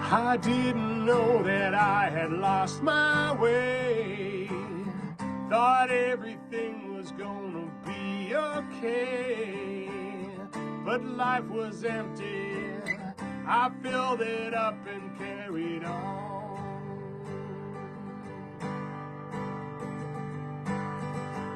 I didn't know that I had lost my way. Thought everything was gonna be okay, but life was empty. I filled it up and carried on.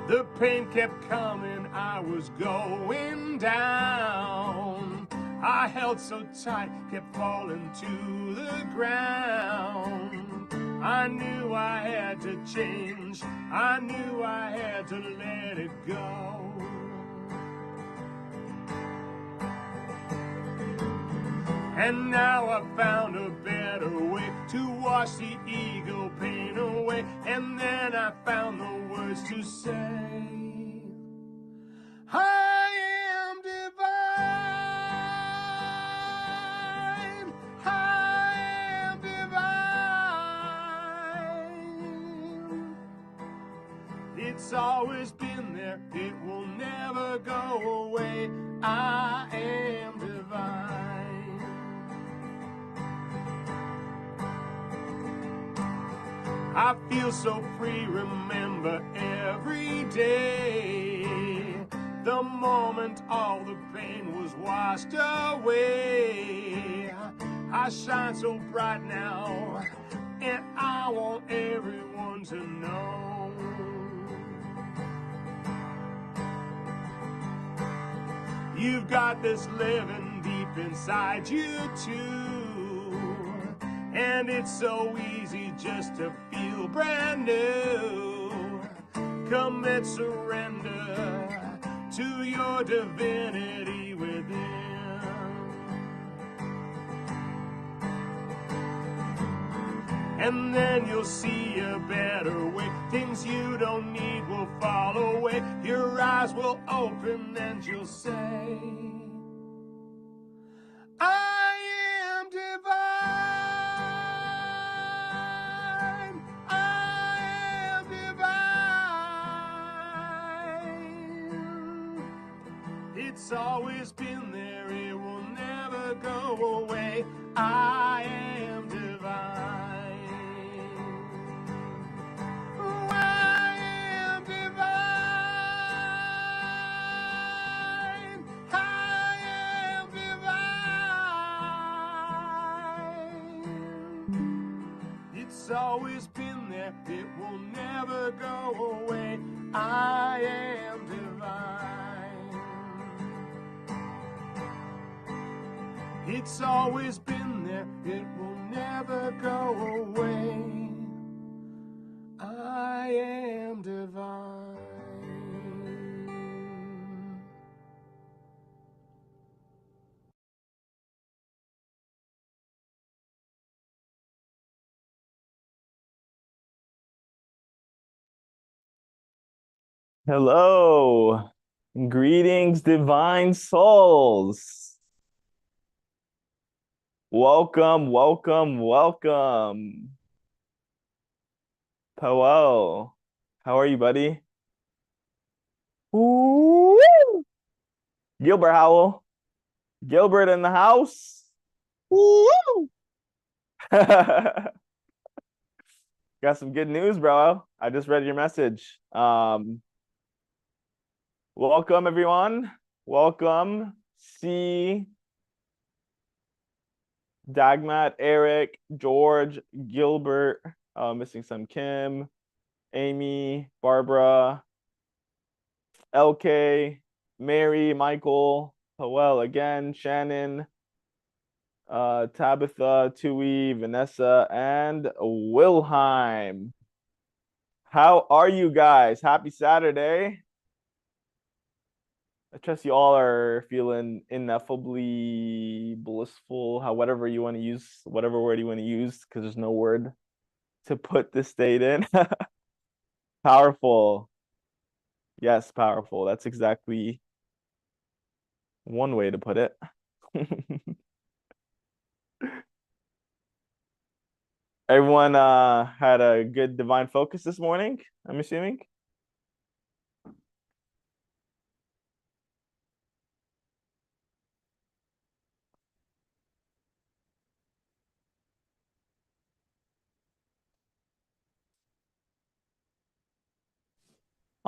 The pain kept coming, I was going down. I held so tight, kept falling to the ground. I knew I had to change, I knew I had to let it go. And now I found a better way to wash the ego pain away. And then I found the words to say, I am divine, I am divine. It's always been there, it will never go away. I am divine. I feel so free, remember every day. The moment all the pain was washed away. I shine so bright now, and I want everyone to know. You've got this living deep inside you too. And it's so easy just to feel brand new. Commit surrender to your divinity within. And then you'll see a better way. Things you don't need will fall away. Your eyes will open and you'll say, I am divine, I am divine. It's always been there, it will never go away. I am divine. I am divine, I am divine. It's always been there, it will never go away. I am divine. It's always been there, it will never go away. I am divine. Hello, greetings, divine souls. Welcome, welcome, welcome. Powell, how are you, buddy? Ooh. Gilbert Howell, Gilbert in the house. Ooh. Got some good news, bro. I just read your message. Welcome, everyone. Welcome. C. Dagmat, Eric, George, Gilbert, missing some Kim, Amy, Barbara, LK, Mary, Michael, Powell again, Shannon, Tabitha, Tui, Vanessa, and Wilhelm. How are you guys? Happy Saturday. I trust you all are feeling ineffably blissful, whatever you want to use, whatever word you want to use, because there's no word to put this state in. Powerful. Yes, powerful. That's exactly one way to put it. Everyone had a good divine focus this morning, I'm assuming.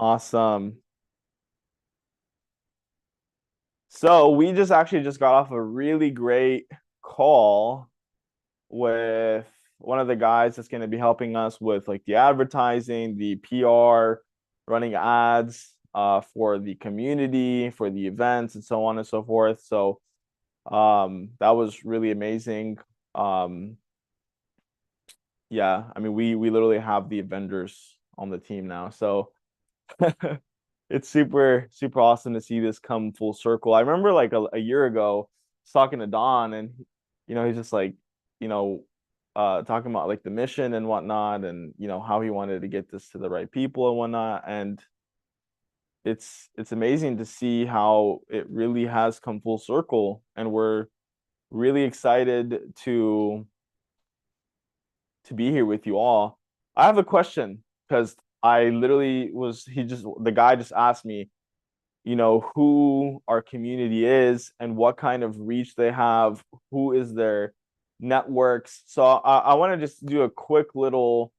Awesome. So we just got off a really great call with one of the guys that's going to be helping us with like the advertising, the PR, running ads for the community, for the events, and so on and so forth. So that was really amazing. Um, yeah, I mean we literally have the vendors on the team now. So it's super awesome to see this come full circle. I remember like a year ago talking to Don, and he's just like, you know talking about like the mission and whatnot, and how he wanted to get this to the right people and whatnot. And it's amazing to see how it really has come full circle, and we're really excited to be here with you all. I have a question, because I literally the guy just asked me, who our community is and what kind of reach they have, who is their networks. So I want to just do a quick little,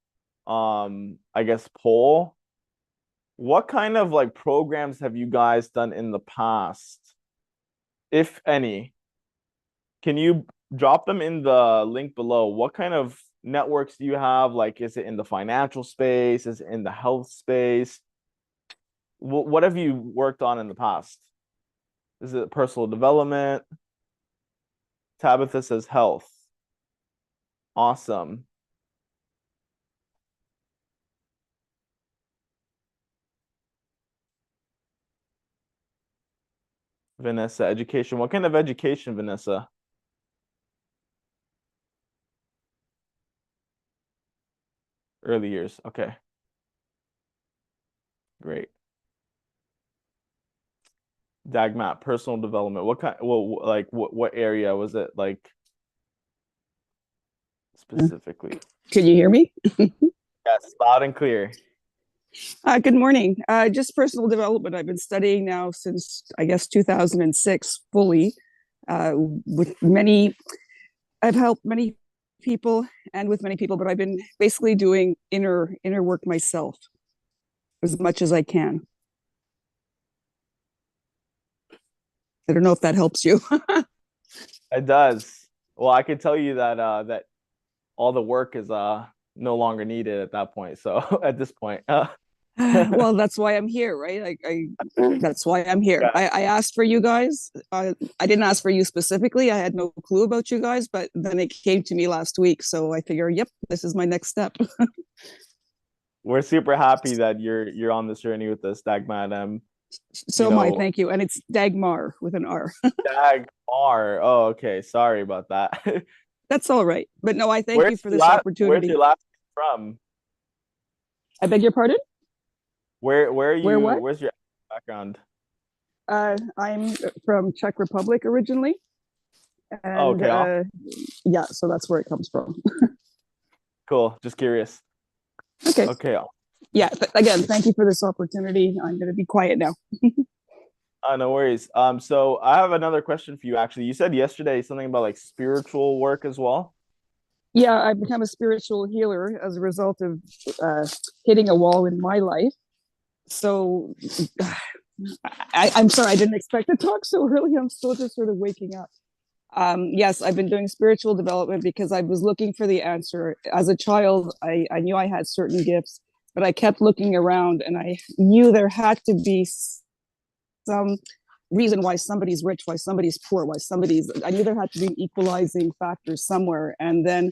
I guess, poll. What kind of like programs have you guys done in the past, if any? Can you drop them in the link below? What kind of networks do you have? Like, is it in the financial space? Is it in the health space? What have you worked on in the past? Is it personal development? Tabitha says health. Awesome. Vanessa, education. What kind of education, Vanessa? Early years. Okay. Great. Dagmat, personal development. What kind, well, like what area was it like specifically? Can you hear me? Yes, loud and clear. Good morning. Just personal development. I've been studying now since, I guess, 2006 fully. With many, I've helped many people and with many people, but I've been basically doing inner work myself as much as I can. I don't know if that helps you. It does. Well, I can tell you that that all the work is no longer needed at that point. So at this point. Well, that's why I'm here, right? That's why I'm here. Yeah. I asked for you guys. I didn't ask for you specifically. I had no clue about you guys, but then it came to me last week. So I figure, yep, this is my next step. We're super happy that you're on this journey with us, Dagmar. So am I, thank you. And it's Dagmar with an R. Dagmar. Oh, okay. Sorry about that. That's all right. But no, I thank you for this opportunity. Where's your last from? I beg your pardon? Where are you? Where what? Where's your background? I'm from Czech Republic originally. And, okay. Awesome. Yeah, so that's where it comes from. Cool. Just curious. Okay. Okay. Yeah. Again, thank you for this opportunity. I'm going to be quiet now. No worries. So I have another question for you. Actually, you said yesterday something about like spiritual work as well. Yeah, I've become a spiritual healer as a result of hitting a wall in my life. So I'm sorry, I didn't expect to talk so early. I'm still just sort of waking up. Yes, I've been doing spiritual development because I was looking for the answer. As a child, I knew I had certain gifts, but I kept looking around and I knew there had to be some reason why somebody's rich, why somebody's poor, I knew there had to be an equalizing factor somewhere. And then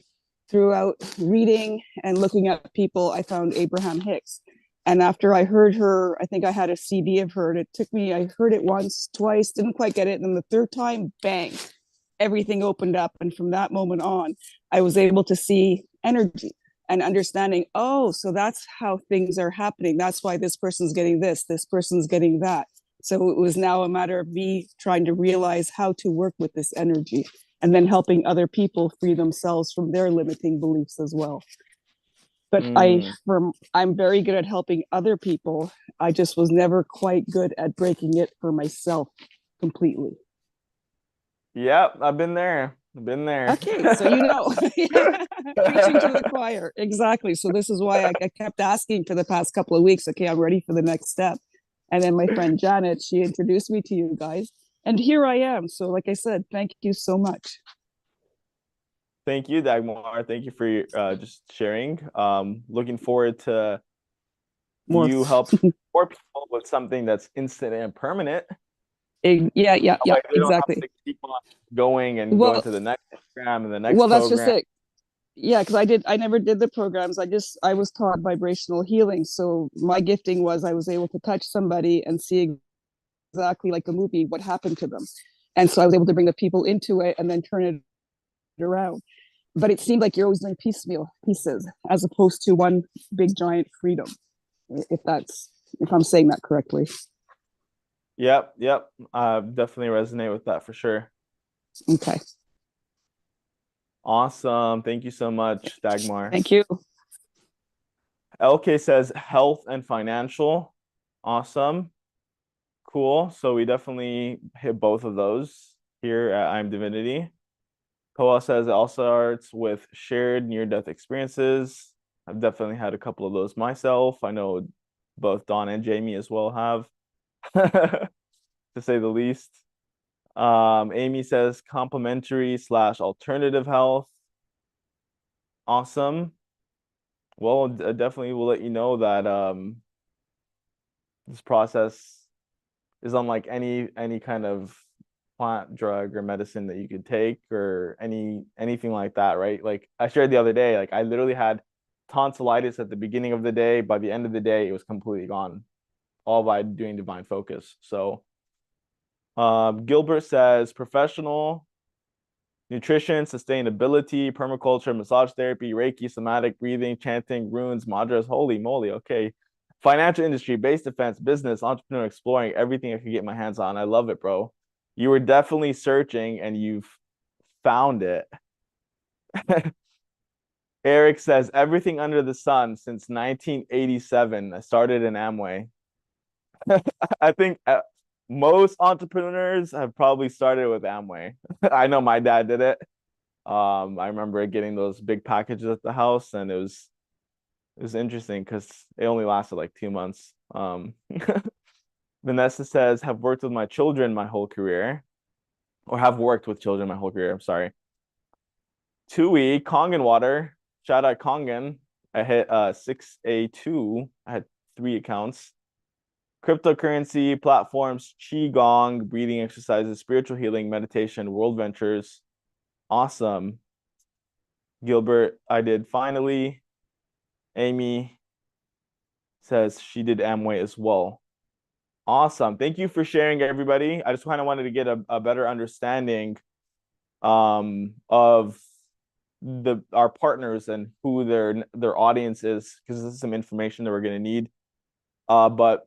throughout reading and looking at people, I found Abraham Hicks. And after I heard her, I think I had a CD of her, and it took me, I heard it once, twice, didn't quite get it. And then the third time, bang, everything opened up. And from that moment on, I was able to see energy and understanding, oh, so that's how things are happening. That's why this person's getting this person's getting that. So it was now a matter of me trying to realize how to work with this energy and then helping other people free themselves from their limiting beliefs as well. But I'm very good at helping other people. I just was never quite good at breaking it for myself completely. Yep, I've been there. Been there. Okay, so you know, preaching to the choir. Exactly. So this is why I kept asking for the past couple of weeks. Okay, I'm ready for the next step. And then my friend Janet, she introduced me to you guys, and here I am. So, like I said, thank you so much. Thank you, Dagmar. Thank you for your, just sharing. Looking forward to More. you help more people with something that's instant and permanent. Yeah, Like they don't have exactly. to keep on going and going Well, to the next program and the next well, that's just program. it. Yeah, because I never did the programs. I was taught vibrational healing. So my gifting was I was able to touch somebody and see exactly like a movie what happened to them. And so I was able to bring the people into it and then turn it around. But it seemed like you're always doing piecemeal pieces as opposed to one big giant freedom, if I'm saying that correctly. Yep. Definitely resonate with that for sure. Okay. Awesome. Thank you so much, Dagmar. Thank you. LK says health and financial. Awesome. Cool. So we definitely hit both of those here at I Am Divinity. Koa says it all starts with shared near-death experiences. I've definitely had a couple of those myself. I know both Don and Jamie as well have, to say the least. Amy says complementary / alternative health. Awesome. Well, definitely will let you know that this process is unlike any kind of plant, drug, or medicine that you could take, or anything like that, right? Like I shared the other day, like I literally had tonsillitis at the beginning of the day. By the end of the day, it was completely gone, all by doing divine focus. So Gilbert says professional, nutrition, sustainability, permaculture, massage therapy, Reiki, somatic breathing, chanting, runes, mantras. Holy moly. Okay. Financial industry, base defense, business, entrepreneur, exploring everything I could get my hands on. I love it, bro. You were definitely searching and you've found it. Eric says everything under the sun since 1987. I started in Amway. I think most entrepreneurs have probably started with Amway. I know my dad did it. I remember getting those big packages at the house, and it was interesting because it only lasted like 2 months. Vanessa says, have worked with my children my whole career, or have worked with children my whole career. I'm sorry. Tui, Kangen water. Shout out Kangen. I hit 6A2. I had 3 accounts. Cryptocurrency, platforms, Qigong, breathing exercises, spiritual healing, meditation, world ventures. Awesome. Gilbert, I did finally. Amy says she did Amway as well. Awesome. Thank you for sharing, everybody. I just kind of wanted to get a better understanding of our partners and who their audience is, because this is some information that we're going to need. But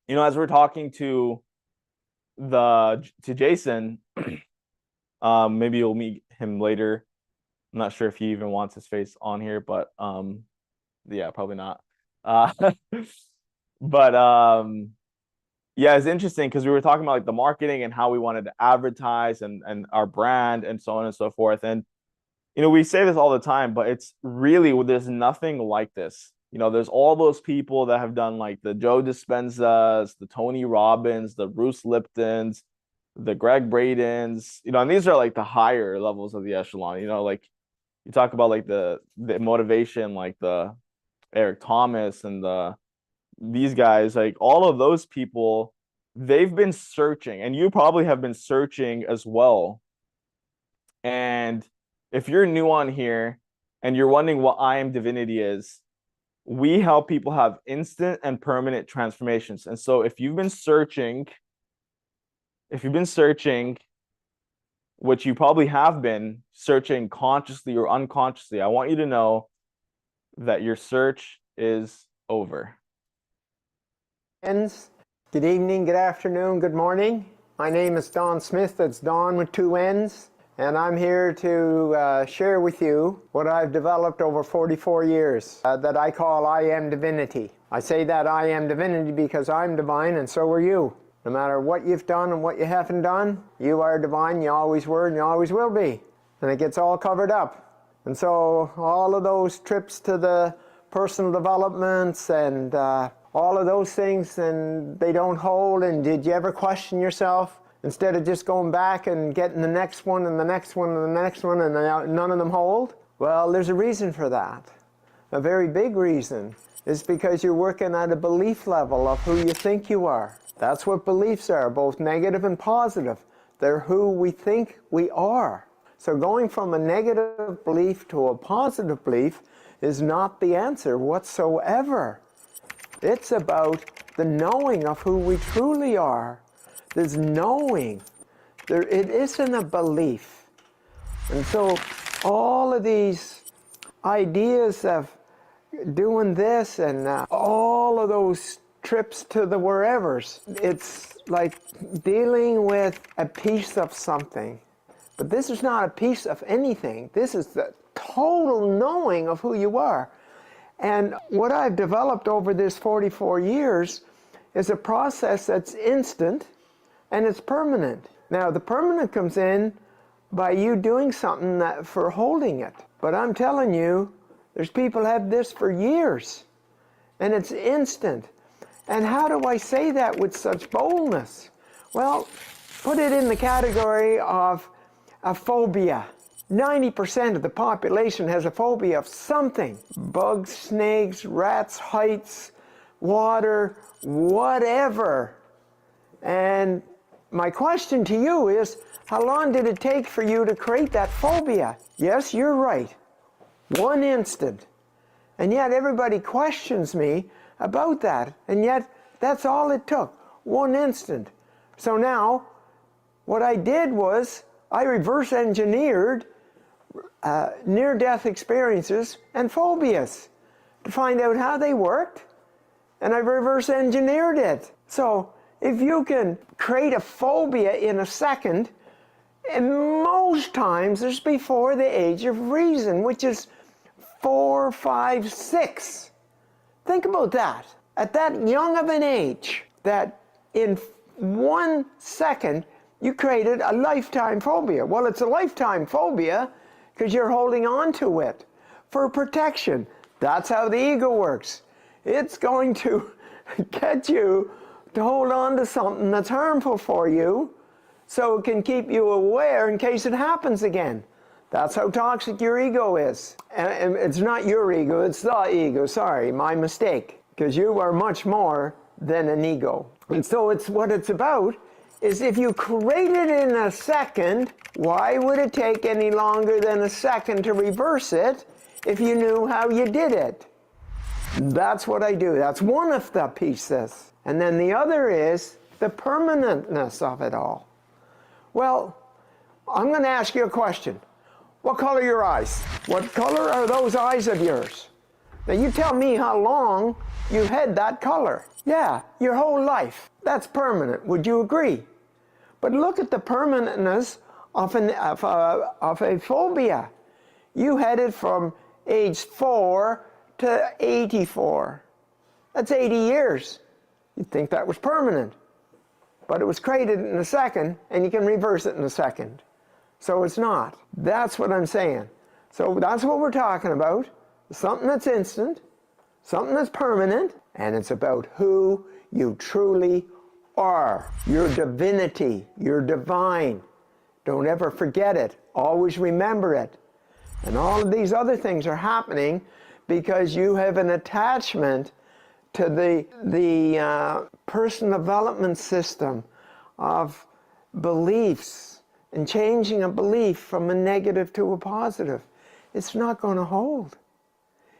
you know, as we're talking to Jason, maybe you'll meet him later. I'm not sure if he even wants his face on here, but yeah, probably not. But yeah, it's interesting because we were talking about like the marketing and how we wanted to advertise and our brand and so on and so forth. And you know, we say this all the time, but it's really, there's nothing like this. You know, there's all those people that have done like the Joe Dispenzas, the Tony Robbins, the Bruce Liptons, the Greg Bradens, you know, and these are like the higher levels of the echelon. You know, like you talk about like the motivation, like the Eric Thomas and these guys, like all of those people, they've been searching, and you probably have been searching as well. And if you're new on here and you're wondering what I Am Divinity is, we help people have instant and permanent transformations. And so if you've been searching, which you probably have been searching consciously or unconsciously, I want you to know that your search is over. Friends, good evening, good afternoon, good morning. My name is Don Smith. That's Don with 2 N's. And I'm here to share with you what I've developed over 44 years that I call I Am Divinity. I say that I Am Divinity because I'm divine and so are you. No matter what you've done and what you haven't done, you are divine, you always were and you always will be. and it gets all covered up. And so all of those trips to the personal developments and all of those things, and they don't hold. And did you ever question yourself, instead of just going back and getting the next one and the next one and the next one, and none of them hold? Well, there's a reason for that. A very big reason is because you're working at a belief level of who you think you are. That's what beliefs are, both negative and positive. They're who we think we are. So going from a negative belief to a positive belief is not the answer whatsoever. It's about the knowing of who we truly are. There's knowing. It isn't a belief. And so all of these ideas of doing this and all of those trips to the wherevers, it's like dealing with a piece of something. But this is not a piece of anything. This is the total knowing of who you are. And what I've developed over this 44 years is a process that's instant and it's permanent. Now, the permanent comes in by you doing something for holding it. But I'm telling you, there's people have this for years, and it's instant. And how do I say that with such boldness? Well, put it in the category of a phobia. 90% of the population has a phobia of something. Bugs, snakes, rats, heights, water, whatever. And my question to you is, how long did it take for you to create that phobia? Yes, you're right. 1 instant. And yet everybody questions me about that. And yet that's all it took. 1 instant. So now what I did was I reverse engineered near-death experiences and phobias to find out how they worked, and I reverse engineered it. So if you can create a phobia in a second, and most times it's before the age of reason, which is 4, 5, 6. Think about that. At that young of an age, that in 1 second you created a lifetime phobia. Well, it's a lifetime phobia because you're holding on to it for protection. That's how the ego works. It's going to get you to hold on to something that's harmful for you so it can keep you aware in case it happens again. That's how toxic your ego is. And it's not your ego, it's the ego. Sorry, my mistake. Because you are much more than an ego. And so what it's about is if you create it in a second, why would it take any longer than a second to reverse it if you knew how you did it? That's what I do. That's one of the pieces. And then the other is the permanentness of it all. Well, I'm going to ask you a question. What color are your eyes? What color are those eyes of yours? Now you tell me how long you've had that color. Yeah, your whole life. That's permanent. Would you agree? But look at the permanentness of a phobia. You had it from age 4 to 84. That's 80 years. You'd think that was permanent. But it was created in a second, and you can reverse it in a second. So it's not. That's what I'm saying. So that's what we're talking about. Something that's instant, something that's permanent, and it's about who you truly are. Your divinity, your divine. Don't ever forget it. Always remember it. And all of these other things are happening because you have an attachment to the personal development system of beliefs and changing a belief from a negative to a positive. It's not going to hold.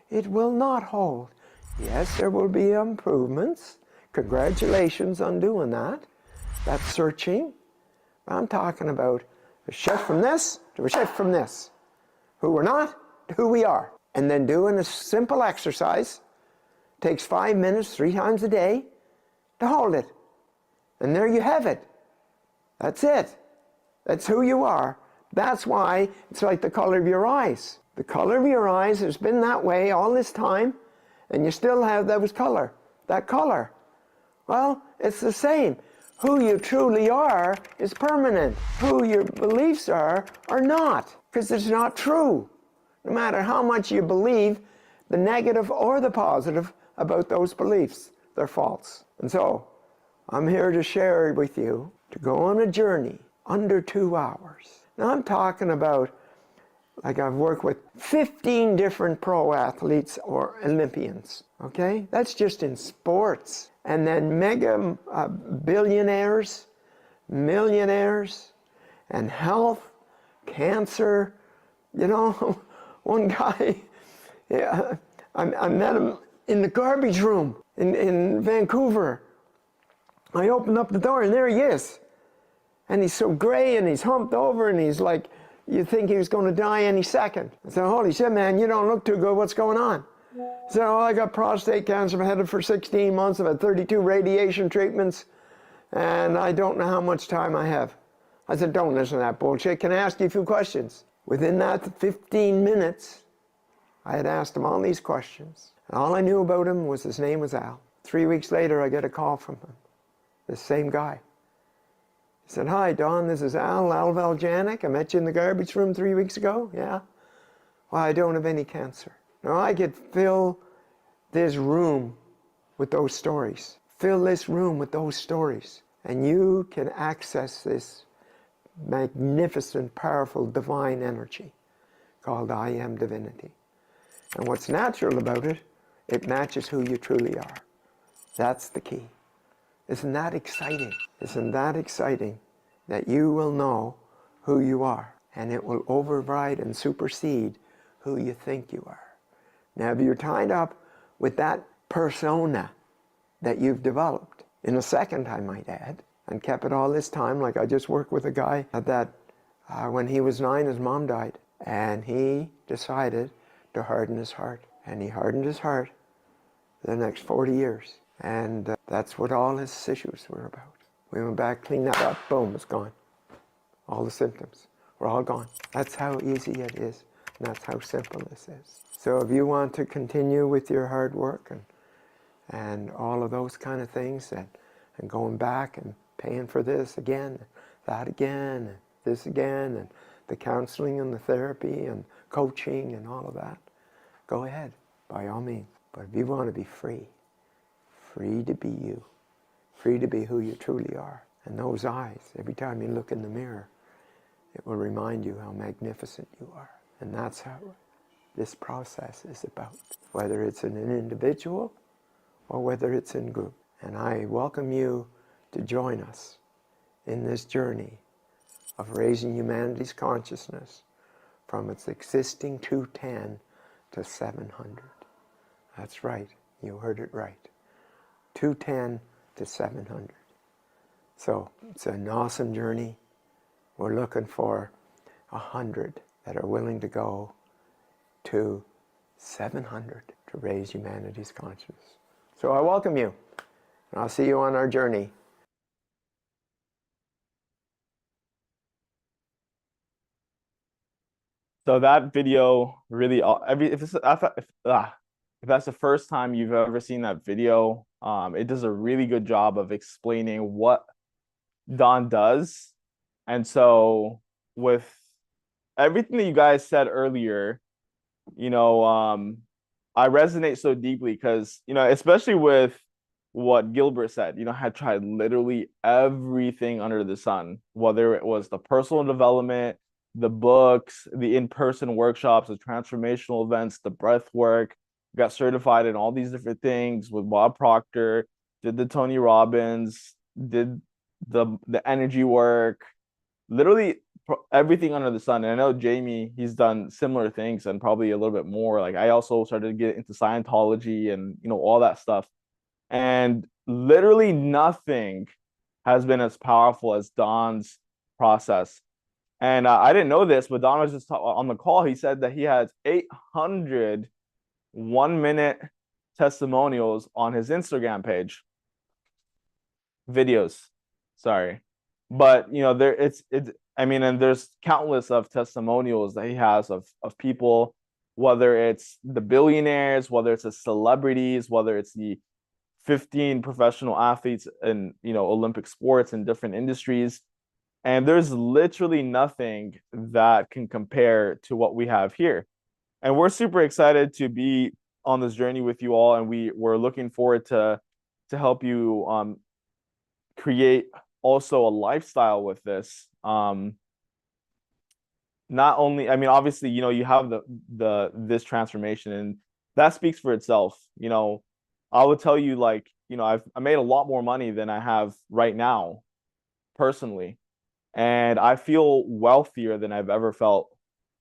It will not hold. Yes, there will be improvements. Congratulations on doing that. That's searching. I'm talking about a shift from this to a shift from this. Who we're not to who we are. And then doing a simple exercise. Takes 5 minutes, 3 times a day to hold it. And there you have it. That's it. That's who you are. That's why it's like the color of your eyes. The color of your eyes has been that way all this time, and you still have that color. Well, it's the same. Who you truly are is permanent. Who your beliefs are not. because it's not true. No matter how much you believe, the negative or the positive about those beliefs, they're false. And so, I'm here to share with you to go on a journey under 2 hours. Now I'm talking about, like I've worked with 15 different pro athletes or Olympians, okay? That's just in sports. And then mega billionaires, millionaires, and health, cancer. You know, one guy, yeah, I met him in the garbage room in Vancouver. I opened up the door and there he is. And he's so gray and he's humped over and he's like, you think he was going to die any second. I said, holy shit, man, you don't look too good. What's going on? He said, oh, I got prostate cancer. I've had it for 16 months. I've had 32 radiation treatments. And I don't know how much time I have. I said, don't listen to that bullshit. Can I ask you a few questions? Within that 15 minutes, I had asked him all these questions. And all I knew about him was his name was Al. 3 weeks later, I get a call from him. The same guy. He said, hi, Don, this is Al Valjanic. I met you in the garbage room 3 weeks ago. Yeah? Well, I don't have any cancer. Now, I could fill this room with those stories. Fill this room with those stories. And you can access this magnificent, powerful, divine energy called I Am Divinity. And what's natural about it, it matches who you truly are. That's the key. Isn't that exciting? Isn't that exciting that you will know who you are and it will override and supersede who you think you are? Now, if you're tied up with that persona that you've developed, in a second, I might add, and kept it all this time, like I just worked with a guy that when he was 9, his mom died, and he decided to harden his heart. And he hardened his heart the next 40 years. And that's what all his issues were about. We went back, cleaned that up, boom, it's gone. All the symptoms were all gone. That's how easy it is, and that's how simple this is. So if you want to continue with your hard work and all of those kind of things, and going back and paying for this again, that again, and this again, and the counseling and the therapy and coaching and all of that, go ahead, by all means. But if you want to be free, free to be you, free to be who you truly are. And those eyes, every time you look in the mirror, it will remind you how magnificent you are. And that's how this process is about, whether it's in an individual or whether it's in group. And I welcome you to join us in this journey of raising humanity's consciousness from its existing 210 to 700. That's right, you heard it right. 210 to 700. So it's an awesome journey. We're looking for 100 that are willing to go to 700 to raise humanity's consciousness. So I welcome you, and I'll see you on our journey. So that video really, if that's the first time you've ever seen that video, it does a really good job of explaining what Don does. And so with everything that you guys said earlier, I resonate so deeply because, especially with what Gilbert said, I had tried literally everything under the sun, whether it was the personal development, the books, the in-person workshops, the transformational events, the breath work, got certified in all these different things with Bob Proctor, did the Tony Robbins, did the energy work, literally everything under the sun. And I know Jamie, he's done similar things and probably a little bit more. Like I also started to get into Scientology and all that stuff. And literally nothing has been as powerful as Don's process. And I didn't know this, but Don was just on the call. He said that he has 800 1-minute testimonials on his Instagram page. Videos, sorry. But and there's countless of testimonials that he has of people, whether it's the billionaires, whether it's the celebrities, whether it's the 15 professional athletes in Olympic sports and different industries. And there's literally nothing that can compare to what we have here. And we're super excited to be on this journey with you all, and we're looking forward to help you create also a lifestyle with this. Not only, I mean, obviously, you know, you have this transformation, and that speaks for itself. You know, I would tell you, like, you know, I made a lot more money than I have right now personally, and I feel wealthier than I've ever felt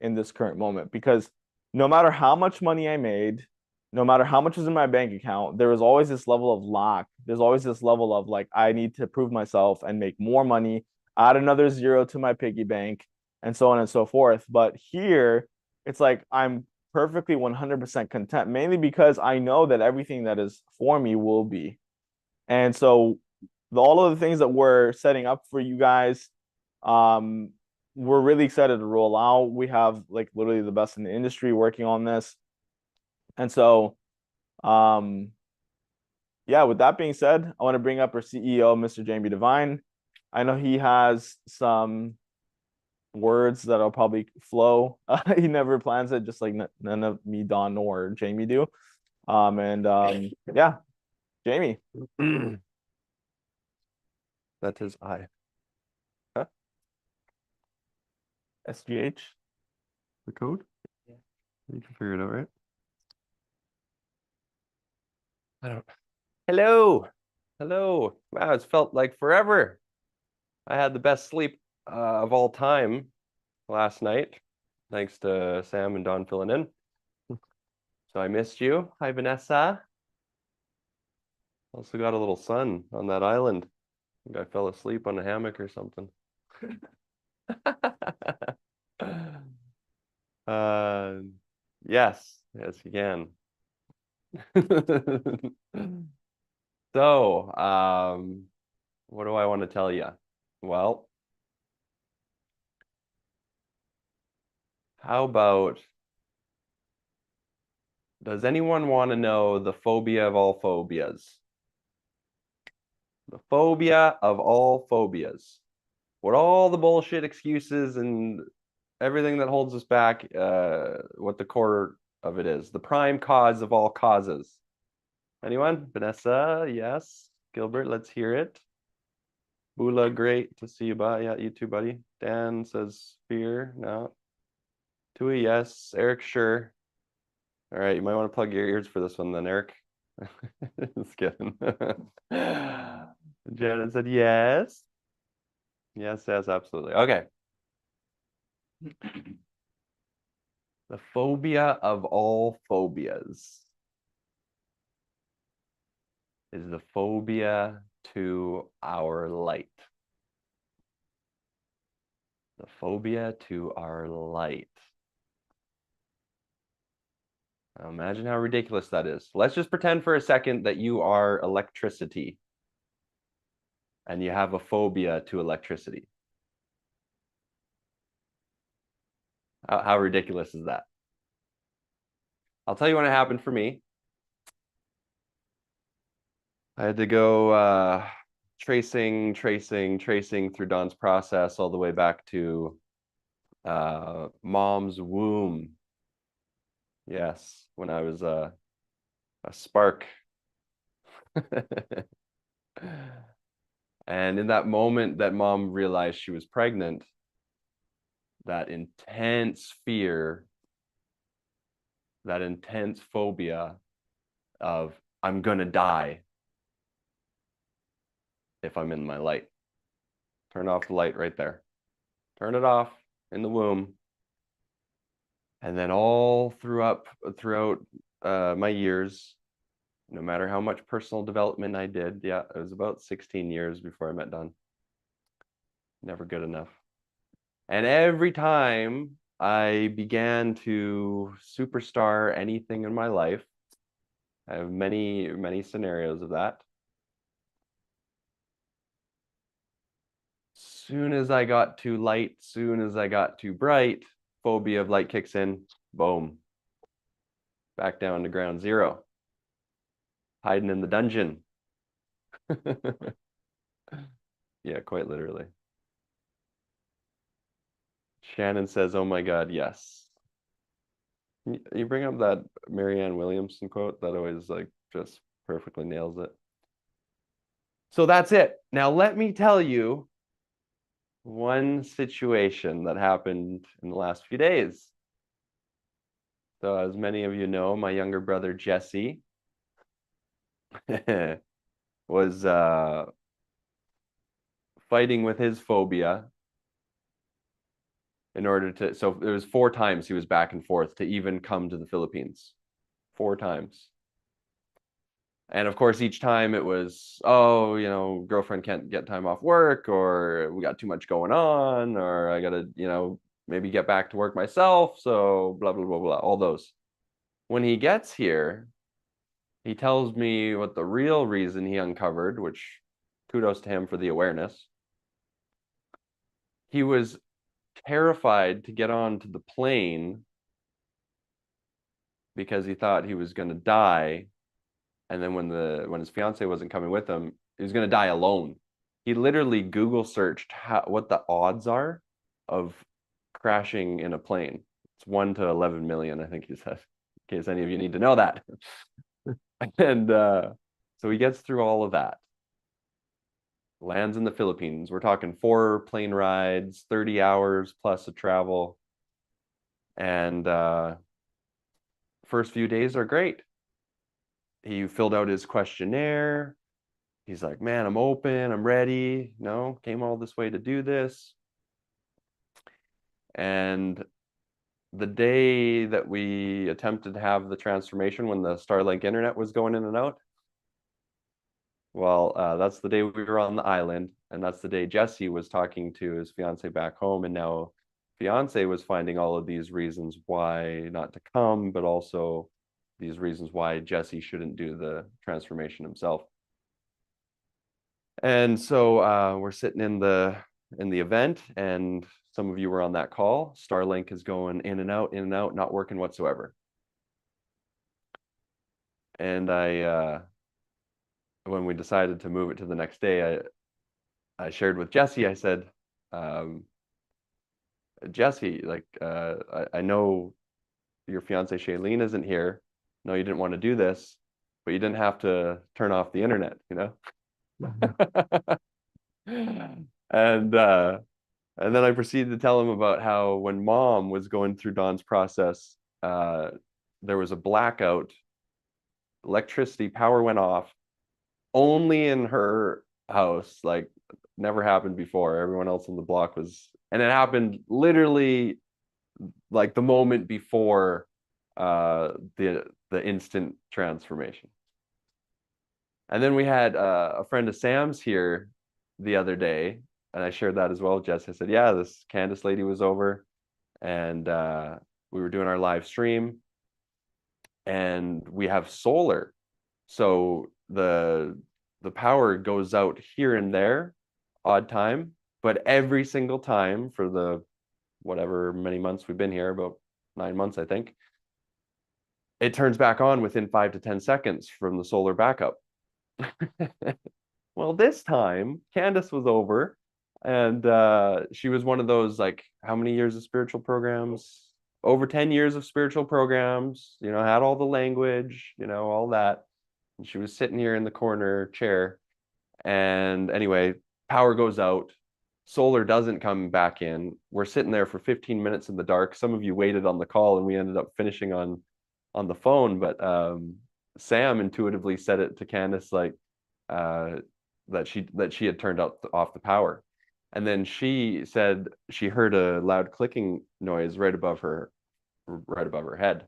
in this current moment, because no matter how much money I made, no matter how much was in my bank account, there was always this level of lack. There's always this level of like, I need to prove myself and make more money, add another zero to my piggy bank, and so on and so forth. But here, it's like I'm perfectly 100% content, mainly because I know that everything that is for me will be. And so all of the things that we're setting up for you guys, um, we're really excited to roll out. We have like literally the best in the industry working on this. And so, yeah, with that being said, I want to bring up our CEO, Mr. Jamie Devine. I know he has some words that'll probably flow. He never plans it, just like none of me, Don, nor Jamie do. Yeah, Jamie. That is I. Huh? SGH. The code? Yeah. You can figure it out, right? I don't. Hello. Hello. Wow, it's felt like forever. I had the best sleep of all time last night, thanks to Sam and Don filling in. So I missed you. Hi, Vanessa. Also got a little sun on that island. I think I fell asleep on a hammock or something. Yes, yes, you can. So, what do I want to tell you? Well, how about, does anyone want to know the phobia of all phobias? The phobia of all phobias. What all the bullshit excuses and everything that holds us back, what the core of it is. The prime cause of all causes. Anyone? Vanessa, yes. Gilbert, let's hear it. Bula, great to see you, buddy. Yeah, you too, buddy. Dan says fear. No. Tui, yes. Eric, sure. All right, you might want to plug your ears for this one then, Eric. Just kidding. Janet said yes. Yes, yes, absolutely. Okay. The phobia of all phobias is the phobia to our light. The phobia to our light. Now imagine how ridiculous that is. Let's just pretend for a second that you are electricity and you have a phobia to electricity. How ridiculous is that? I'll tell you when it happened for me. I had to go tracing through Don's process all the way back to mom's womb. Yes, when I was a spark. And in that moment that mom realized she was pregnant, that intense fear, that intense phobia of I'm gonna die if I'm in my light. Turn off the light right there. Turn it off in the womb. And then all throughout my years, no matter how much personal development I did, yeah, it was about 16 years before I met Don. Never good enough. And every time I began to superstar anything in my life, I have many, many scenarios of that. Soon as I got too light, soon as I got too bright, phobia of light kicks in, boom. Back down to ground zero. Hiding in the dungeon. Yeah, quite literally. Shannon says, "Oh my God, yes." You bring up that Marianne Williamson quote that always like just perfectly nails it. So that's it. Now let me tell you one situation that happened in the last few days. So as many of you know, my younger brother Jesse was fighting with his phobia in order to, so it was 4 times he was back and forth to even come to the Philippines. 4 times. And of course, each time it was, oh, you know, girlfriend can't get time off work, or we got too much going on, or I gotta, you know, maybe get back to work myself. So blah, blah, blah, blah, all those. When he gets here, he tells me what the real reason he uncovered, which kudos to him for the awareness. He was terrified to get onto the plane because he thought he was going to die. And then when his fiance wasn't coming with him, he was going to die alone. He literally Google searched what the odds are of crashing in a plane. It's 1 to 11 million, I think he said, in case any of you need to know that. And so he gets through all of that, lands in the Philippines. We're talking 4 plane rides, 30 hours plus of travel. And first few days are great. He filled out his questionnaire. He's like, man, I'm open, I'm ready. No, came all this way to do this. And the day that we attempted to have the transformation, when the Starlink internet was going in and out, well, that's the day we were on the island, and that's the day Jesse was talking to his fiance back home, and now fiance was finding all of these reasons why not to come, but also these reasons why Jesse shouldn't do the transformation himself. And so we're sitting in the event, and some of you were on that call. Starlink is going in and out, not working whatsoever. And when we decided to move it to the next day, I shared with Jesse. I said, Jesse, like I know your fiance Shailene isn't here. No, you didn't want to do this, but you didn't have to turn off the internet, you know? And then I proceeded to tell him about how when mom was going through Dawn's process, there was a blackout, electricity, power went off only in her house, like never happened before. Everyone else on the block was, and it happened literally like the moment before the instant transformation. And then we had a friend of Sam's here the other day, and I shared that as well, Jess. I said, yeah, this Candace lady was over, and we were doing our live stream, and we have solar. So the power goes out here and there, odd time, but every single time for the whatever many months we've been here, about 9 months, I think, it turns back on within 5 to 10 seconds from the solar backup. Well, this time Candace was over, and she was one of those, like, how many years of spiritual programs? Over 10 years of spiritual programs, you know, had all the language, you know, all that. And she was sitting here in the corner chair. And anyway, power goes out. Solar doesn't come back in. We're sitting there for 15 minutes in the dark. Some of you waited on the call, and we ended up finishing on the phone. But Sam intuitively said it to Candace, like, that she had turned off the power. And then she said she heard a loud clicking noise right above her head.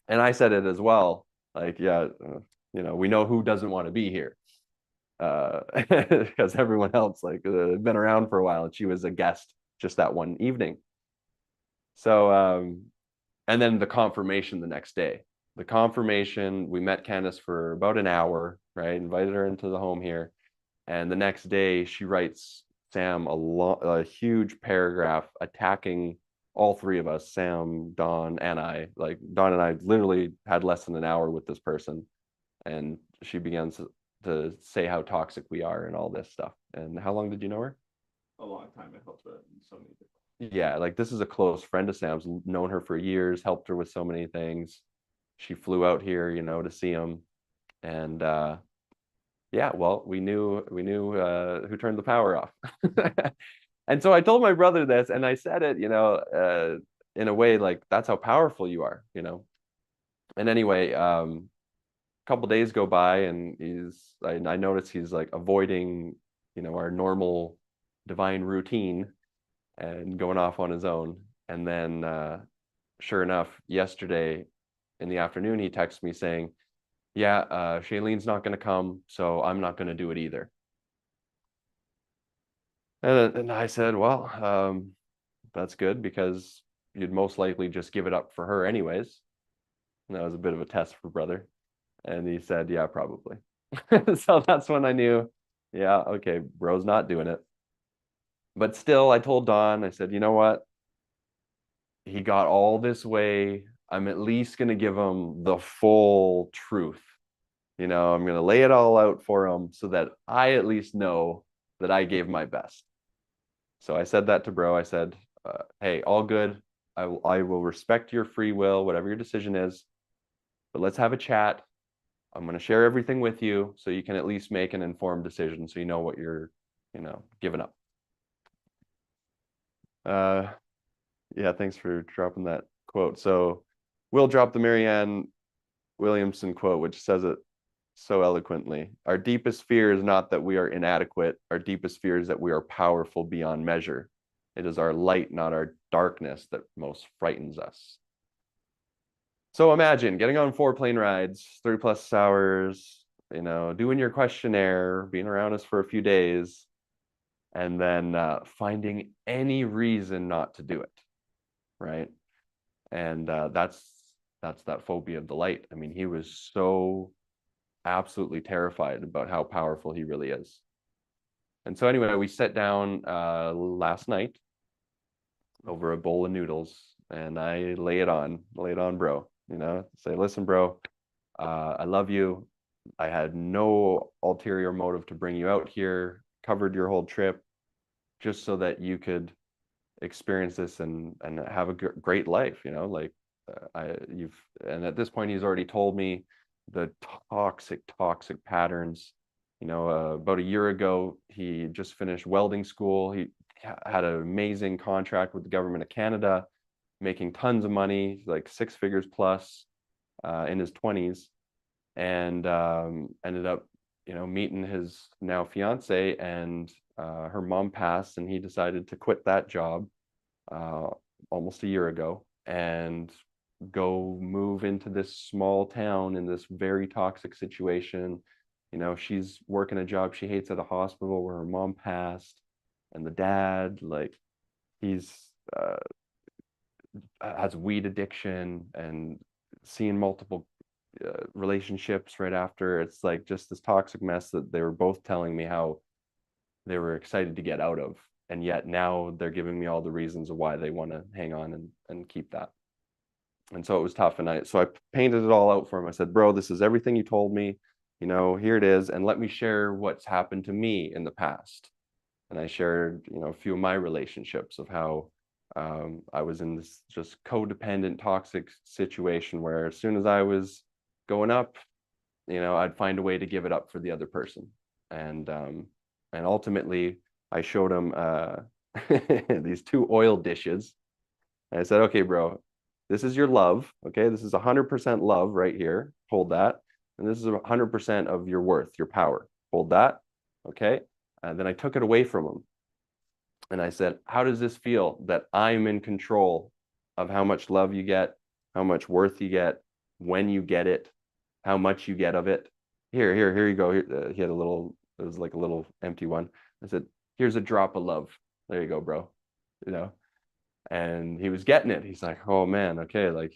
And I said it as well, like, yeah, you know, we know who doesn't want to be here, because everyone else, like, had been around for a while, and she was a guest just that one evening. So and then the confirmation the next day. The confirmation, we met Candace for about an hour, right? Invited her into the home here. And the next day she writes Sam a huge paragraph attacking all 3 of us, Sam, Dawn, and I. Like, Dawn and I literally had less than an hour with this person. And she begins to say how toxic we are and all this stuff. And how long did you know her? A long time. I helped her in so many different. yeah, like this is a close friend of Sam's, known her for years, helped her with so many things. She flew out here, you know, to see him. And yeah, well, we knew who turned the power off. And so I told my brother this, and I said it, you know, in a way like that's how powerful you are, you know. And anyway, a couple days go by, and I notice he's like avoiding, you know, our normal divine routine and going off on his own. And then, sure enough, yesterday in the afternoon, he texted me saying, "Yeah, Shailene's not going to come, so I'm not going to do it either." And I said, "Well, that's good because you'd most likely just give it up for her anyways." And that was a bit of a test for brother. And he said, "Yeah, probably." So that's when I knew, yeah, okay, bro's not doing it. But still, I told Don, I said, "You know what? He got all this way. I'm at least going to give him the full truth. You know, I'm going to lay it all out for him so that I at least know that I gave my best." So I said that to bro. I said, "Hey, all good. I will respect your free will, whatever your decision is, but let's have a chat. I'm going to share everything with you so you can at least make an informed decision so you know what you're, you know, giving up." Yeah, thanks for dropping that quote. So we'll drop the Marianne Williamson quote, which says it so eloquently. "Our deepest fear is not that we are inadequate. Our deepest fear is that we are powerful beyond measure. It is our light, not our darkness, that most frightens us." So imagine getting on 4 plane rides, 3+ hours, you know, doing your questionnaire, being around us for a few days, and then finding any reason not to do it, right? And that's that phobia of the light. I mean, he was so absolutely terrified about how powerful he really is. And so anyway, we sat down last night over a bowl of noodles, and I lay it on, bro. You know, say, "Listen, bro, I love you. I had no ulterior motive to bring you out here. Covered your whole trip just so that you could experience this and have a great life. You know, like you've." And at this point, he's already told me the toxic patterns. You know, about a year ago, he just finished welding school. He had an amazing contract with the government of Canada, making tons of money, like 6 figures plus, in his 20s, and ended up, you know, meeting his now fiance, and her mom passed, and he decided to quit that job uh, almost a year ago and go move into this small town in this very toxic situation. You know, she's working a job she hates at a hospital where her mom passed, and the dad, like, he's uh, has weed addiction and seeing multiple relationships right after. It's like just this toxic mess that they were both telling me how they were excited to get out of, and yet now they're giving me all the reasons of why they want to hang on and keep that. And so it was tough, and I painted it all out for him. I said, "Bro, this is everything you told me, you know, here it is, and let me share what's happened to me in the past." And I shared, you know, a few of my relationships of how I was in this just codependent, toxic situation where as soon as I was going up, you know, I'd find a way to give it up for the other person. And ultimately, I showed him these 2 oil dishes. And I said, "Okay, bro, this is your love. Okay, this is 100% love right here. Hold that. And this is 100% of your worth, your power. Hold that. Okay." And then I took it away from him. And I said, "How does this feel that I'm in control of how much love you get, how much worth you get, when you get it, how much you get of it? Here you go." Here, he had a little, it was like a little empty one. I said, "Here's a drop of love. There you go, bro." You know, and he was getting it. He's like, "Oh man, okay, like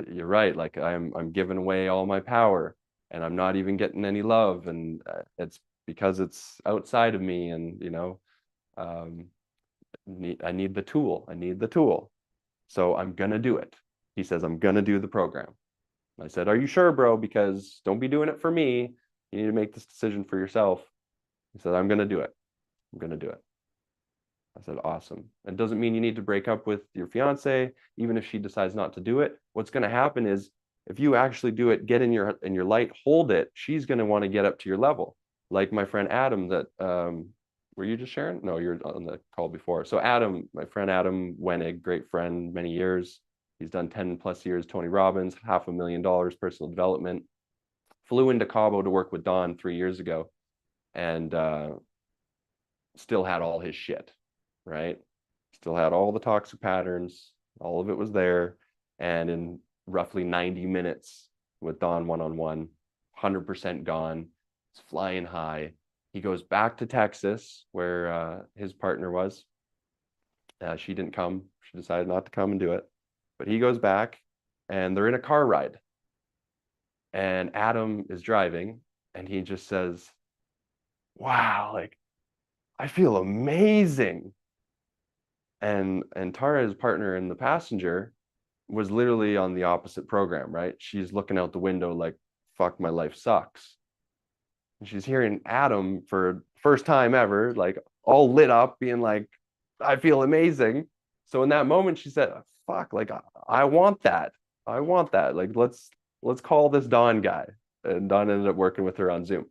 you're right. Like I'm giving away all my power, and I'm not even getting any love, and it's because it's outside of me, and you know, um, I need the tool. I need the tool. So I'm gonna do it." He says, "I'm gonna do the program." I said, "Are you sure, bro? Because don't be doing it for me. You need to make this decision for yourself." He said, "I'm gonna do it. I'm gonna do it." I said, awesome. It doesn't mean you need to break up with your fiance, even if she decides not to do it. What's going to happen is if you actually do it, get in your light, hold it, she's going to want to get up to your level. Like my friend Adam that, were you just sharing? No, you're on the call before. So Adam, my friend Adam Wenig, great friend, many years. He's done 10 plus years, Tony Robbins, $500,000 personal development. Flew into Cabo to work with Don 3 years ago and still had all his shit, right? Still had all the toxic patterns, all of it was there. And in roughly 90 minutes with Don one-on-one, 100% gone, it's flying high. He goes back to Texas where his partner was. She didn't come. She decided not to come and do it. But he goes back and they're in a car ride. And Adam is driving and he just says, wow, like, I feel amazing. And Tara, his partner in the passenger, was literally on the opposite program, right? She's looking out the window like, fuck, my life sucks. And she's hearing Adam for first time ever, like all lit up, being like, I feel amazing. So in that moment, she said, fuck, like I want that. I want that. Like, let's call this Don guy. And Don ended up working with her on Zoom.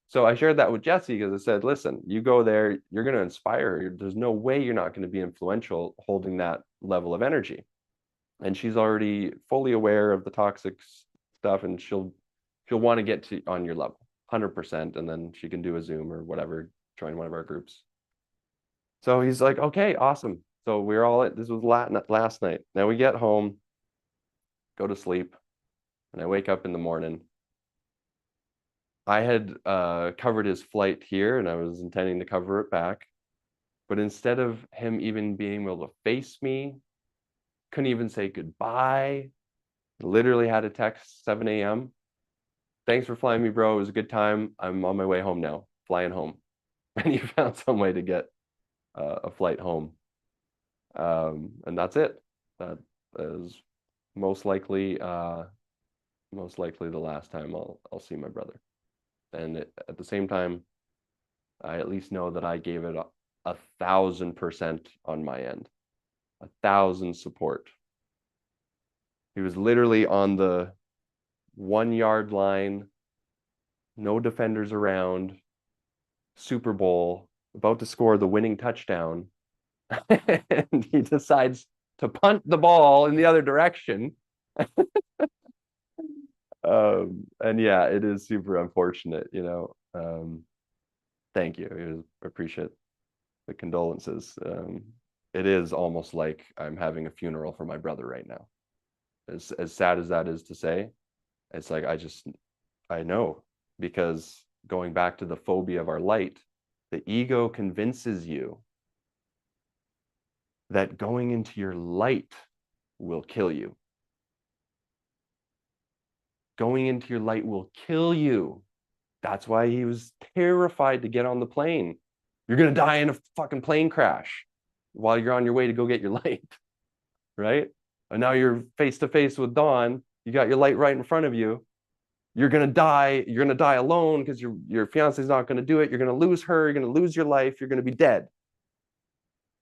So I shared that with Jesse because I said, listen, you go there, you're going to inspire her. There's no way you're not going to be influential holding that level of energy. And she's already fully aware of the toxic stuff, and she'll want to get to on your level 100%, and then she can do a Zoom or whatever, join one of our groups. So he's like, okay, awesome. So we're all this was last night. Now we get home, go to sleep, and I wake up in the morning. I had covered his flight here, and I was intending to cover it back. But instead of him even being able to face me, couldn't even say goodbye, literally had a text 7 a.m. Thanks for flying me, bro. It was a good time. I'm on my way home now, flying home. And he found some way to get a flight home. And that's it. That is most likely the last time I'll see my brother. And at the same time, I at least know that I gave it 1,000% on my end, 1,000 support. He was literally on the 1 yard line, no defenders around, Super Bowl, about to score the winning touchdown. And he decides to punt the ball in the other direction. And yeah, it is super unfortunate, you know. Thank you. I appreciate the condolences. It is almost like I'm having a funeral for my brother right now. As sad as that is to say, it's like I know, because going back to the phobia of our light, the ego convinces you that going into your light will kill you. Going into your light will kill you. That's why he was terrified to get on the plane. You're going to die in a fucking plane crash while you're on your way to go get your light, right? And now you're face to face with Dawn. You got your light right in front of you. You're going to die. You're going to die alone because your fiance is not going to do it. You're going to lose her. You're going to lose your life. You're going to be dead.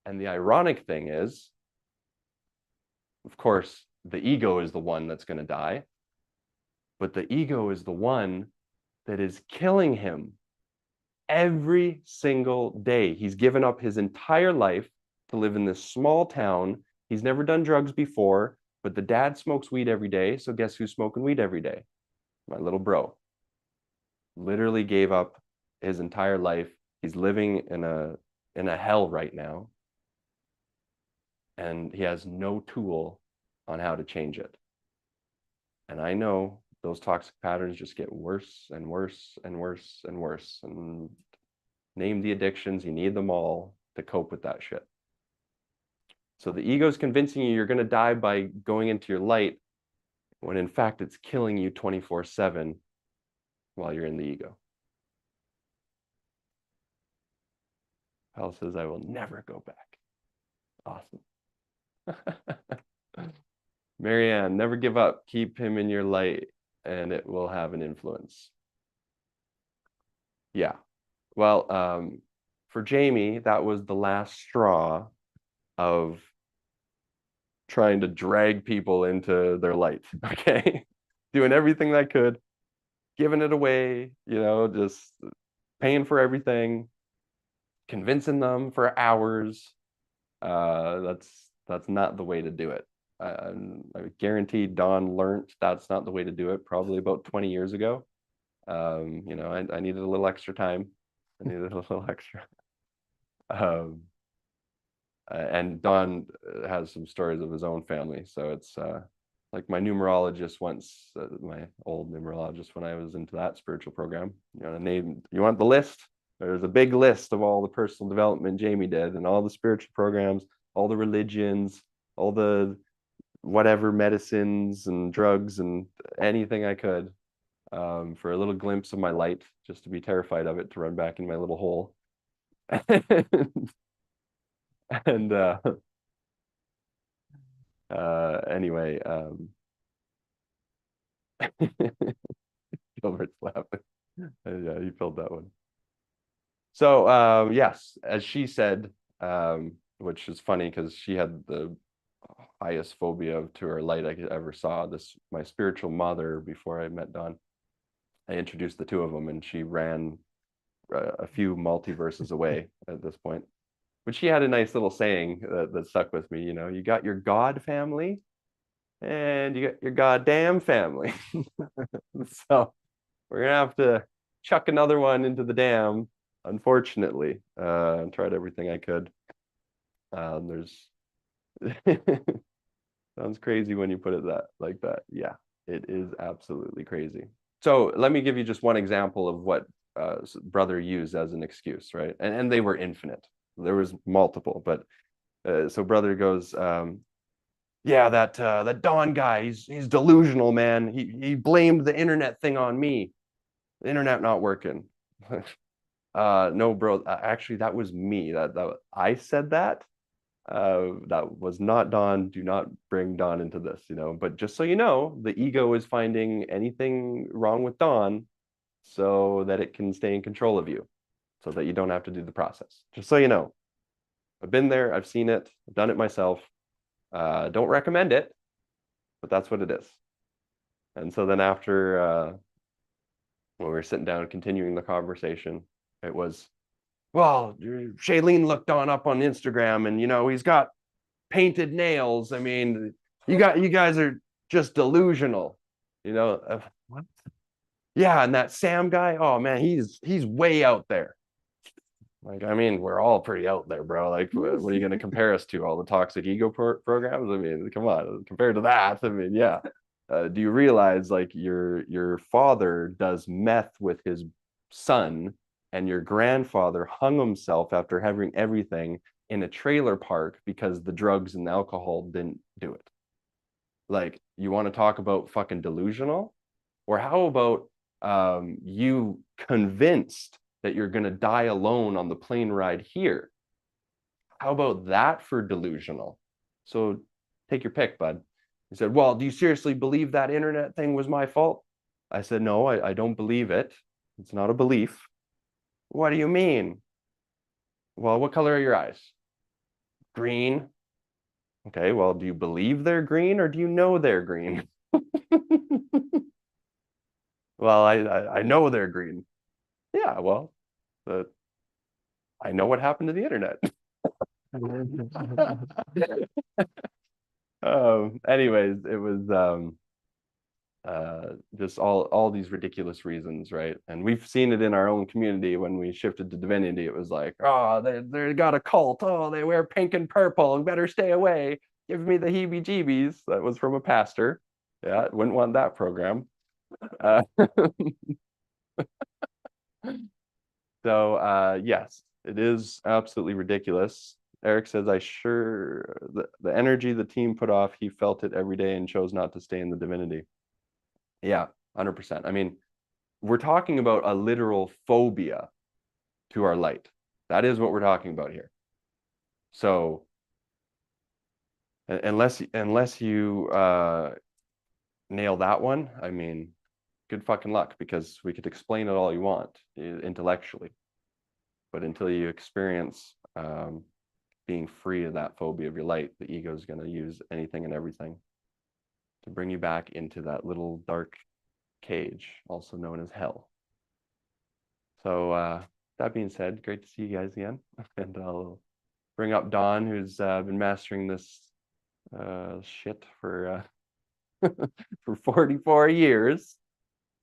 And the ironic thing is, of course, the ego is the one that's going to die. But the ego is the one that is killing him every single day. He's given up his entire life to live in this small town. He's never done drugs before, but the dad smokes weed every day. So guess who's smoking weed every day? My little bro. Literally gave up his entire life. He's living in a hell right now. And he has no tool on how to change it. And I know those toxic patterns just get worse and worse and worse and worse. And name the addictions, you need them all to cope with that shit. So the ego is convincing you you're going to die by going into your light, when in fact it's killing you 24/7 while you're in the ego. Hal says, I will never go back. Awesome. Marianne, never give up. Keep him in your light and it will have an influence. Yeah. Well, for Jamie, that was the last straw of trying to drag people into their light. Okay. Doing everything I could, giving it away, just paying for everything, convincing them for hours. That's not the way to do it. I guarantee Don learned that's not the way to do it probably about 20 years ago. I needed a little extra time. I needed a little extra. And Don has some stories of his own family. So it's like my numerologist once, my old numerologist when I was into that spiritual program. You want the list? There's a big list of all the personal development Jamie did and all the spiritual programs, all the religions, all the whatever medicines and drugs and anything I could for a little glimpse of my light, just to be terrified of it, to run back in my little hole. And anyway, Gilbert's laughing. Yeah, he filled that one. So yes, as she said, which is funny because she had the highest phobia to her light I ever saw. My spiritual mother, before I met Don, I introduced the two of them, and she ran a few multiverses away at this point. But she had a nice little saying that stuck with me. You got your God family, and you got your goddamn family. So we're gonna have to chuck another one into the dam, unfortunately. Tried everything I could. There's sounds crazy when you put it like that. Yeah, it is absolutely crazy. So let me give you just one example of what brother used as an excuse, right? And they were infinite. There was multiple, but so brother goes, yeah, that Don guy, he's delusional, man. He blamed the internet thing on me. The internet not working. No, bro. Actually, that was me. That I said that. That was not Don. Do not bring Don into this, But just so you know, the ego is finding anything wrong with Don so that it can stay in control of you, so that you don't have to do the process. Just so you know. I've been there. I've seen it. I've done it myself. Don't recommend it, but that's what it is. And so then after when we were sitting down continuing the conversation, it was, well, Shailene looked up on Instagram, and he's got painted nails. I mean, you guys are just delusional. What? Yeah, and that Sam guy, oh man, he's way out there. Like, I mean, we're all pretty out there, bro. Like, what are you going to compare us to? All the toxic ego programs? I mean, come on, compared to that. I mean, yeah. Do you realize, like, your father does meth with his son, and your grandfather hung himself after having everything in a trailer park because the drugs and the alcohol didn't do it? Like, you want to talk about fucking delusional? Or how about you convinced that you're going to die alone on the plane ride here? How about that for delusional? So take your pick, bud. He said, well, do you seriously believe that internet thing was my fault? I said, no, I don't believe it. It's not a belief. What do you mean? Well, what color are your eyes? Green. Okay, well, do you believe they're green or do you know they're green? Well, I know they're green. Yeah, well, I know what happened to the internet. Anyways, it was just all these ridiculous reasons, right? And we've seen it in our own community when we shifted to divinity. It was like, oh, they got a cult. Oh, they wear pink and purple. Better stay away. Give me the heebie-jeebies. That was from a pastor. Yeah, wouldn't want that program. Uh, so yes, it is absolutely ridiculous. Eric says, the energy the team put off, he felt it every day and chose not to stay in the divinity. Yeah, 100%. I mean, we're talking about a literal phobia to our light. That is what we're talking about here. So unless you nail that one, I mean, good fucking luck, because we could explain it all you want intellectually. But until you experience being free of that phobia of your light, the ego is going to use anything and everything to bring you back into that little dark cage, also known as hell. So that being said, great to see you guys again. And I'll bring up Don, who's been mastering this shit for for 44 years.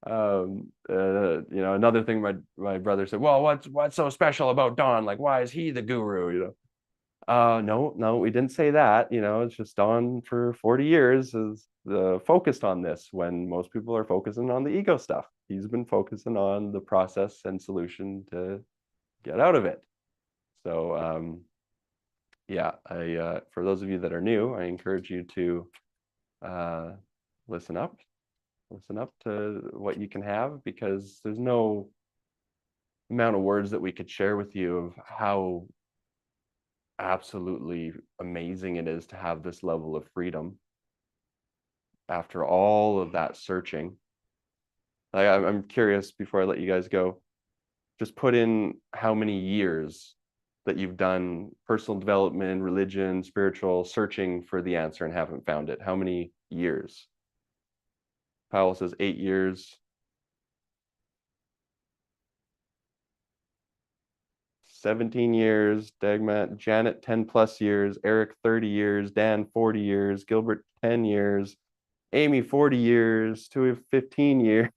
Another thing my brother said, well, what's so special about Don? Like, why is he the guru? No, we didn't say that. It's just Don for 40 years is focused on this when most people are focusing on the ego stuff. He's been focusing on the process and solution to get out of it. So yeah, for those of you that are new, I encourage you to listen up to what you can have, because there's no amount of words that we could share with you of how absolutely amazing it is to have this level of freedom after all of that searching. I'm curious, before I let you guys go, just put in how many years that you've done personal development, religion, spiritual searching for the answer and haven't found it. How many years? Powell says 8 years. 17 years, Dagmat, Janet 10 plus years, Eric 30 years, Dan 40 years, Gilbert 10 years, Amy 40 years, Tui 15 years.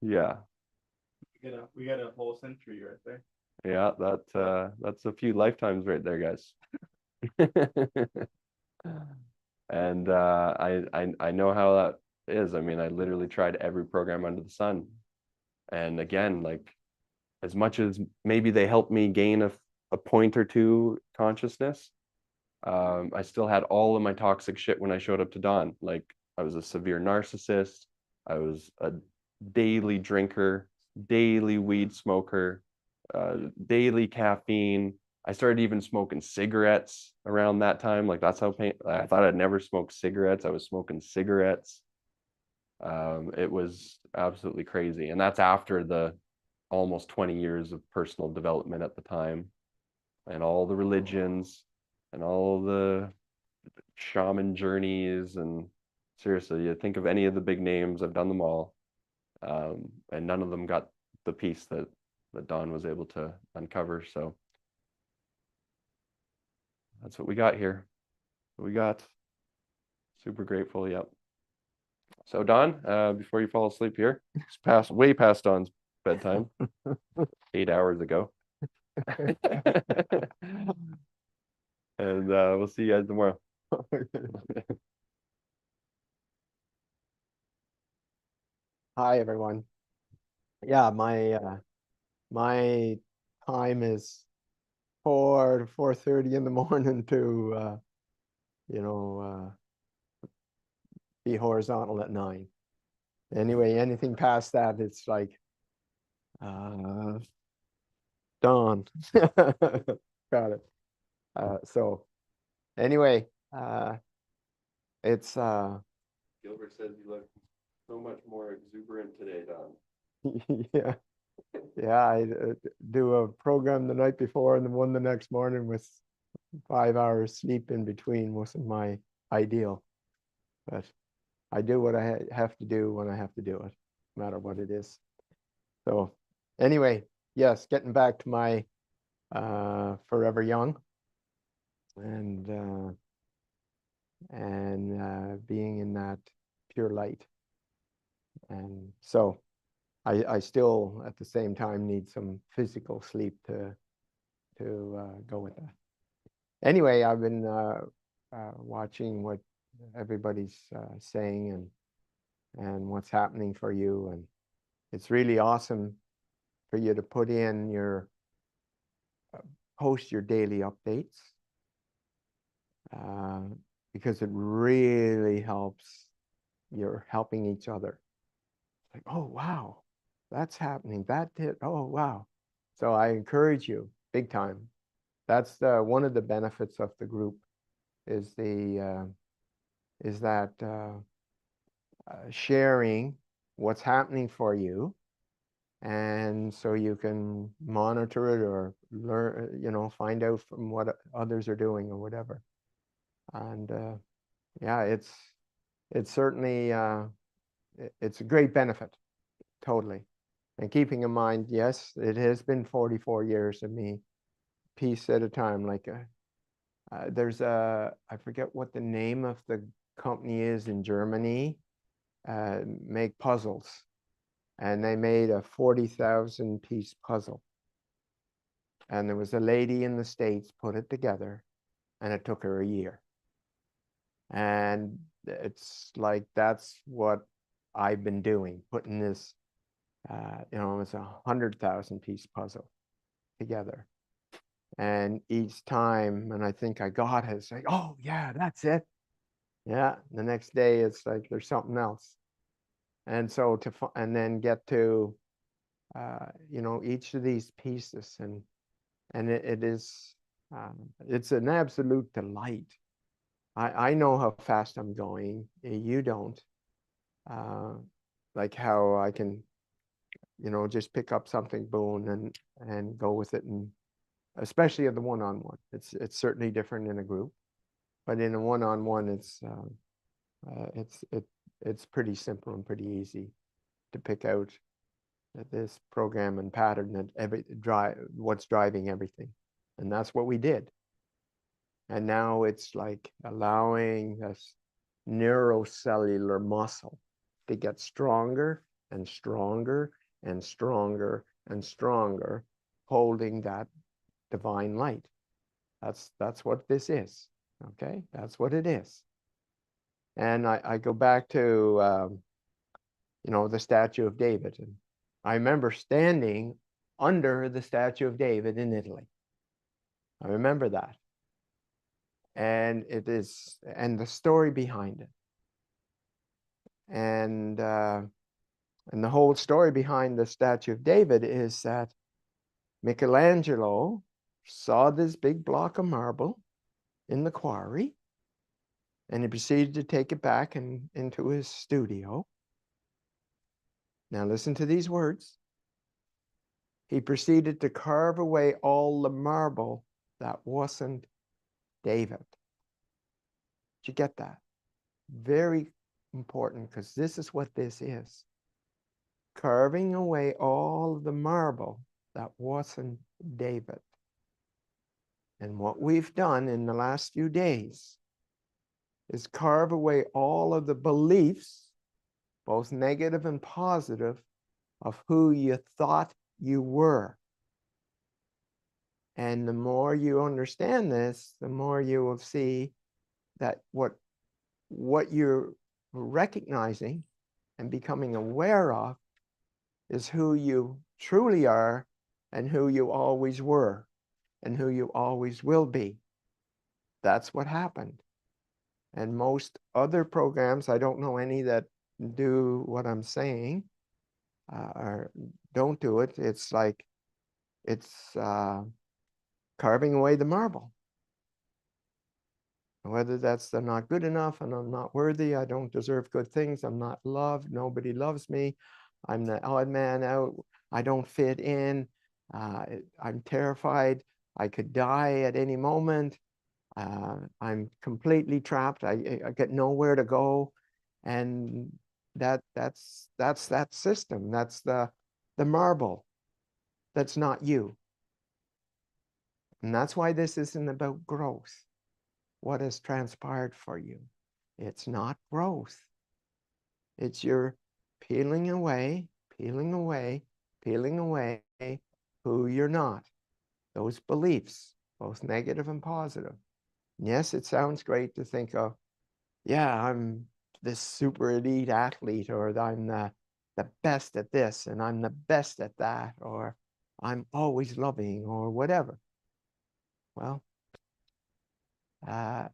Yeah. We got a whole century right there. Yeah, that's a few lifetimes right there, guys. And I know how that is. I mean, I literally tried every program under the sun. And again, like, as much as maybe they helped me gain a point or two consciousness, I still had all of my toxic shit when I showed up to Dawn. Like, I was a severe narcissist. I was a daily drinker, daily weed smoker, daily caffeine. I started even smoking cigarettes around that time. Like, that's how I thought I'd never smoked cigarettes. I was smoking cigarettes. It was absolutely crazy. And that's after the almost 20 years of personal development at the time, and all the religions and all the shaman journeys. And seriously, you think of any of the big names, I've done them all. And none of them got the piece that Don was able to uncover. So that's what we got here. We got super grateful. Yep. So Don, before you fall asleep here, it's way past Don's bedtime, 8 hours ago. And we'll see you guys tomorrow. Hi, everyone. Yeah, my time is 4 to 4:30 in the morning to be horizontal at 9. Anyway, anything past that, it's like dawn. Got it. So anyway, it's Gilbert says you look so much more exuberant today, Don. yeah. Yeah, I do a program the night before and then one the next morning with 5 hours sleep in between. Wasn't my ideal, but I do what I have to do when I have to do it, no matter what it is. So anyway, yes, getting back to my forever young and being in that pure light. And so I still at the same time need some physical sleep to go with that. Anyway, I've been watching what everybody's saying and what's happening for you, and it's really awesome for you to put in your post your daily updates, because it really helps. You're helping each other. Like, oh wow, that's happening. That did. Oh wow. So I encourage you big time. That's one of the benefits of the group is that sharing what's happening for you And so you can monitor it or learn, find out from what others are doing or whatever. And yeah, it's certainly it's a great benefit, totally. And keeping in mind, yes, it has been 44 years of me, piece at a time. Like there's I forget what the name of the company is in Germany, make puzzles. And they made a 40,000 piece puzzle. And there was a lady in the States put it together, and it took her a year. And it's like, that's what I've been doing, putting this, it's 100,000 piece puzzle together. And each time, and I think I got it, it's like, oh yeah, that's it. Yeah, the next day it's like there's something else. And so and then get to, each of these pieces, and it is, it's an absolute delight. I know how fast I'm going. You don't. Like how I can, just pick up something, boom, and go with it, and especially at the one-on-one. It's certainly different in a group, but in a one-on-one, it's pretty simple and pretty easy to pick out this program and pattern that what's driving everything. And that's what we did. And now it's like allowing this neurocellular muscle to get stronger and stronger and stronger and stronger, holding that divine light. That's what this is. Okay, that's what it is. And I go back to the statue of David, and I remember standing under the statue of David in Italy. I remember that. And the story behind it. And the whole story behind the statue of David is that Michelangelo saw this big block of marble in the quarry, and he proceeded to take it back into his studio. Now listen to these words. He proceeded to carve away all the marble that wasn't David. Did you get that? Very important, because this is what this is. Carving away all of the marble that wasn't David. And what we've done in the last few days is carve away all of the beliefs, both negative and positive, of who you thought you were. And the more you understand this, the more you will see that what you're recognizing and becoming aware of is who you truly are, and who you always were, and who you always will be. That's what happened. And most other programs, I don't know any that do what I'm saying, or don't do it. It's like, it's carving away the marble. Whether that's they're not good enough, and I'm not worthy, I don't deserve good things, I'm not loved, nobody loves me, I'm the odd man out, I don't fit in, I'm terrified, I could die at any moment, I'm completely trapped, I get nowhere to go. And that's that system. That's the marble. That's not you. And that's why this isn't about growth. What has transpired for you? It's not growth. It's your peeling away, peeling away, peeling away who you're not. Those beliefs, both negative and positive. And yes, it sounds great to think of, yeah, I'm this super elite athlete, or I'm the best at this, and I'm the best at that, or I'm always loving, or whatever. Well,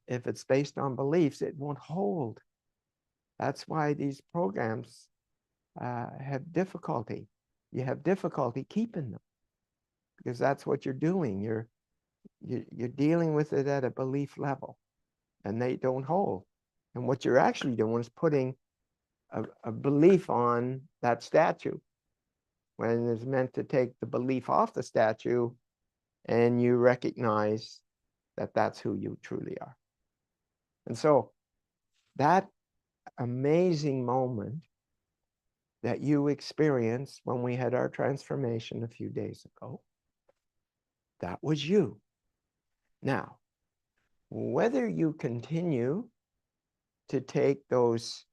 if it's based on beliefs, it won't hold. That's why these programs have difficulty. You have difficulty keeping them, because that's what you're doing. You're dealing with it at a belief level, and they don't hold. And what you're actually doing is putting a belief on that statue. when it's meant to take the belief off the statue and you recognize that that's who you truly are. And so that amazing moment that you experienced when we had our transformation a few days ago, that was you. Now, whether you continue to take those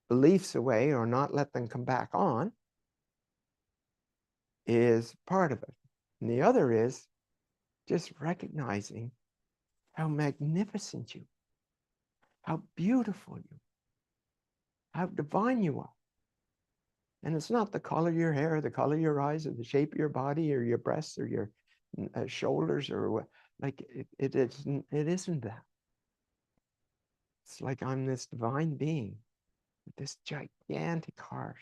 beliefs away or not let them come back on is part of it. And the other is just recognizing how magnificent you, how beautiful you, how divine you are. And it's not the color of your hair, the color of your eyes, or the shape of your body, or your breasts, or your shoulders, or what. Like it isn't that. It's like I'm this divine being with this gigantic heart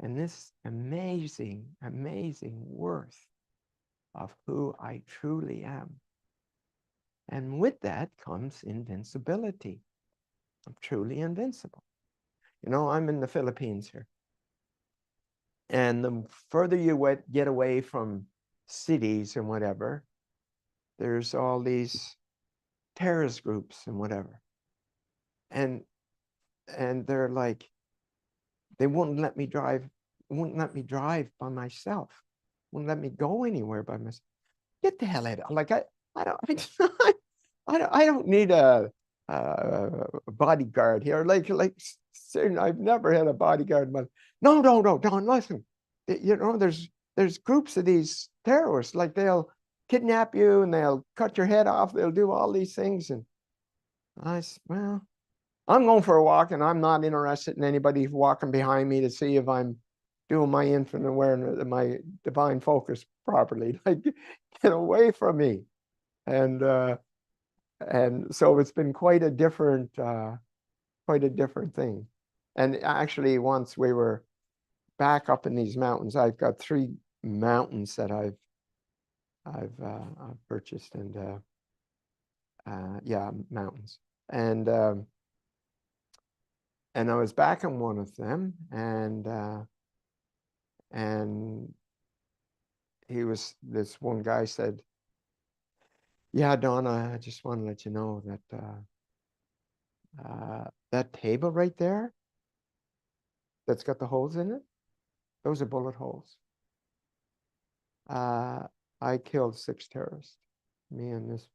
and this amazing, amazing worth of who I truly am. And with that comes invincibility. I'm truly invincible. You know, I'm in the Philippines here. And the further you get away from cities and whatever, there's all these terrorist groups and whatever. And they're like, they wouldn't let me drive by myself. Wouldn't let me go anywhere by myself. Get the hell out of it. Like I don't need a bodyguard here. Like I've never had a bodyguard, but no, Don, listen. You know, there's groups of these terrorists, like they'll kidnap you and they'll cut your head off. They'll do all these things. And I said, well, I'm going for a walk and I'm not interested in anybody walking behind me to see if I'm doing my infinite awareness, my divine focus properly. Like, get away from me. And so it's been quite a different thing. And actually, once we were back up in these mountains, I've got 3 mountains that I've purchased, and yeah, mountains. And I was back in one of them, and this one guy said, yeah, Donna, I just want to let you know that that table right there that's got the holes in it, those are bullet holes. I killed 6 terrorists, me and this